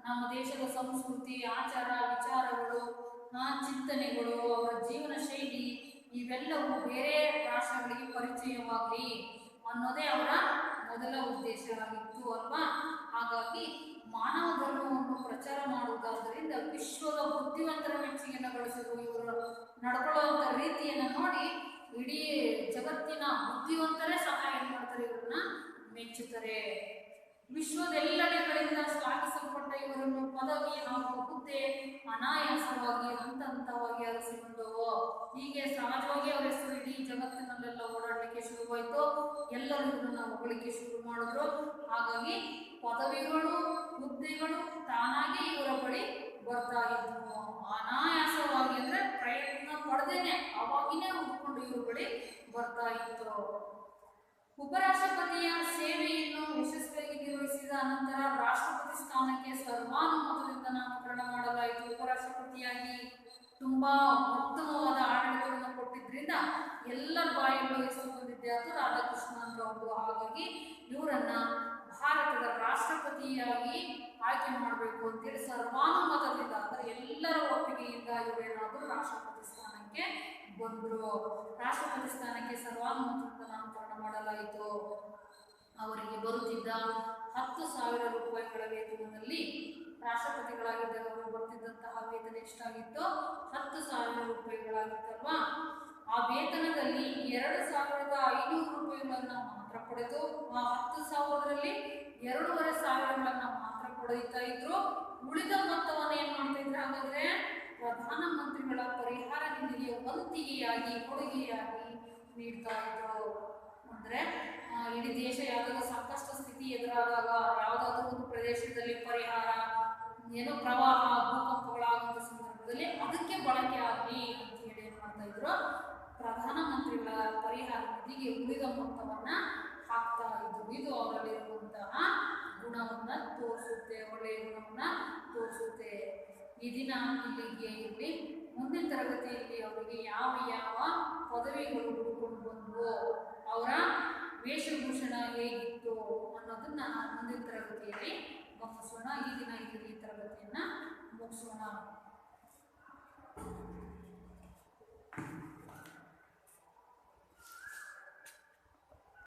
ನಮ್ಮ ದೇಶದ ಸಂಸ್ಕೃತಿ, ಆಚಾರ ವಿಚಾರಗಳು, ಚಿಂತನೆಗಳು, ಅವರ ಜೀವನ ಶೈಲಿ ಇವೆಲ್ಲವೂ ಬೇರೆ ರಾಷ್ಟ್ರಗಳಿಗೆ ಪರಿಚಯವಾಗಲಿ ಅನ್ನೋದೇ ಅವರ ಮೊದಲ ಉದ್ದೇಶ ಆಗಿತ್ತು ಅಲ್ವಾ. ಹಾಗಾಗಿ ಮಾನವ ಧರ್ಮವನ್ನು ಪ್ರಚಾರ ಮಾಡುವುದಾದ್ದರಿಂದ ವಿಶ್ವದ ಬುದ್ಧಿವಂತರ ಮೆಚ್ಚುಗೆಯನ್ನು ಗಳಿಸಿದರು. ಇವರು ನಡ್ಕೊಳ್ಳುವಂಥ ರೀತಿಯನ್ನು ನೋಡಿ ಇಡೀ ಜಗತ್ತಿನ ಬುದ್ಧಿವಂತರೇ ಸಹ ಏನ್ ಮಾಡ್ತಾರೆ, ಇವರನ್ನ ಮೆಚ್ಚುತ್ತಾರೆ. ವಿಶ್ವದೆಲ್ಲೆಡೆಗಳಿಂದ ಶ್ಲಾಘಿಸಲ್ಪಟ್ಟ ಇವರನ್ನು ಪದವಿ ಹಾಗೂ ಹುದ್ದೆ ಅನಾಯಾಸವಾಗಿ ಹಂತ ಹಂತವಾಗಿ ಅರಸಿಕೊಂಡವು. ಹೀಗೆ ಸಹಜವಾಗಿ ಅವರ ಹೆಸರು ಇಡೀ ಜಗತ್ತಿನಲ್ಲೆಲ್ಲ ಓಡಾಡಲಿಕ್ಕೆ ಶುರುವಾಯಿತು. ಎಲ್ಲರೂ ಇವರನ್ನ ಹೊಗಳಿಕೆ ಶುರು ಮಾಡಿದ್ರು. ಹಾಗಾಗಿ ಪದವಿಗಳು, ಹುದ್ದೆಗಳು ತಾನಾಗಿ ಇವರ ಬಳಿ ಬರ್ತಾ ಇದ್ವು. ಅನಾಯಾಸವಾಗಿ ಅಂದ್ರೆ ಪ್ರಯತ್ನ ಪಡೆದೇನೆ ಅವಾಗಿನೇ ಹುಡ್ಕೊಂಡು ಇವ್ರ ಬಳಿ ಬರ್ತಾ ಇತ್ತು. ಉಪರಾಷ್ಟ್ರಪತಿಯ ಸೇವೆಯನ್ನು ಯಶಸ್ವಿಯಾಗಿ ನಿರ್ವಹಿಸಿದ ಅನಂತರ ರಾಷ್ಟ್ರಪತಿ ಸ್ಥಾನಕ್ಕೆ ಸರ್ವಾನುಮತದಿಂದ ನಾಮಕರಣ ಮಾಡಲಾಯಿತು. ಉಪರಾಷ್ಟ್ರಪತಿಯಾಗಿ ತುಂಬಾ ಉತ್ತಮವಾದ ಆಡಳಿತವನ್ನು ಕೊಟ್ಟಿದ್ರಿಂದ ಎಲ್ಲರ ಬಾಯಲ್ಲೂ ಹೆಸರು ಬಂದಿದ್ದೆ ಅದು ರಾಧಾಕೃಷ್ಣನ್ ರವರು. ಹಾಗಾಗಿ ಇವರನ್ನ ಭಾರತದ ರಾಷ್ಟ್ರಪತಿಯಾಗಿ ಆಯ್ಕೆ ಮಾಡಬೇಕು ಅಂತೇಳಿ ಸರ್ವಾನುಮತದಿಂದ, ಅಂದರೆ ಎಲ್ಲರ ಒಪ್ಪಿಗೆಯಿಂದ ಇವರೇನಾದರೂ ರಾಷ್ಟ್ರಪತಿ ಸ್ಥಾನಕ್ಕೆ ಬಂದರು. ರಾಷ್ಟ್ರಪತಿ ಸ್ಥಾನಕ್ಕೆ ಸರ್ವಾನುಮತದಿಂದ ನಾಮಕರಣ ಮಾಡಲಾಯಿತು. ಅವರಿಗೆ ಬರುತ್ತಿದ್ದ 10,000 ರೂಪಾಯಿಗಳ ವೇತನದಲ್ಲಿ ರಾಷ್ಟ್ರಪತಿಗಳಾಗಿದ್ದಾಗ ಅವರು ಬರ್ತಿದ್ದಂತಹ ವೇತನ ಎಷ್ಟಾಗಿತ್ತು? 10,000 ರೂಪಾಯಿಗಳಾಗಿತ್ತಲ್ವಾ. ಆ ವೇತನದಲ್ಲಿ 2,500 ರೂಪಾಯಿಗಳನ್ನ ಮಾತ್ರ ಪಡೆದು ಆ 10,000ರಲ್ಲಿ 2,500ಗಳನ್ನ ಮಾತ್ರ ಪಡೆಯುತ್ತಾ ಇದ್ರು. ಉಳಿದ ಮೊತ್ತವನ್ನು ಏನ್ ಮಾಡ್ತಾ ಇದ್ರು ಹಾಗಾದ್ರೆ ಪ್ರಧಾನಮಂತ್ರಿಗಳ ಪರಿಹಾರ ನಿಧಿಗೆ ವಂತಿಗೆಯಾಗಿ, ಕೊಡುಗೆಯಾಗಿ ನೀಡ್ತಾ ಇದ್ರು. ಅಂದ್ರೆ ಇಡೀ ದೇಶ ಯಾವುದಾದ್ರೂ ಸಂಕಷ್ಟ ಸ್ಥಿತಿ ಎದುರಾದಾಗ, ಯಾವುದಾದ್ರೂ ಒಂದು ಪ್ರದೇಶದಲ್ಲಿ ಪರಿಹಾರ, ಏನೋ ಪ್ರವಾಹ, ಭೂಕಂಪಗಳಾಗುವಂಥ ಸಂದರ್ಭದಲ್ಲಿ ಅದಕ್ಕೆ ಬಳಕೆ ಆಗಲಿ ಅಂತ ಹೇಳಿ ಏನ್ ಮಾಡ್ತಾ ಇದ್ರು, ಪ್ರಧಾನಮಂತ್ರಿಗಳ ಪರಿಹಾರ ನಿಧಿಗೆ ಉಳಿದ ಮೊತ್ತವನ್ನ ಹಾಕ್ತಾ ಇದ್ರು. ಇದು ಅವರಲ್ಲಿರುವಂತಹ ಗುಣವನ್ನ ತೋರಿಸುತ್ತೆ, ಒಳ್ಳೆಯ ಗುಣವನ್ನ ತೋರಿಸುತ್ತೆ. ಈ ದಿನ ಇಲ್ಲಿಗೆ ಇರಲಿ. ಮುಂದಿನ ತರಗತಿಯಲ್ಲಿ ಅವರಿಗೆ ಯಾವ ಯಾವ ಪದವಿಗಳು ಹುಡುಕೊಂಡು ಬಂದವು, ಅವರ ವೇಷಭೂಷಣ ಹೇಗಿತ್ತು ಅನ್ನೋದನ್ನ ನಾವು ಮುಂದಿನ ತರಗತಿಯಲ್ಲಿ ಗಮನಿಸೋಣ. ಈ ದಿನ ಇಲ್ಲಿ ತರಗತಿಯನ್ನು ಮುಗಿಸೋಣ.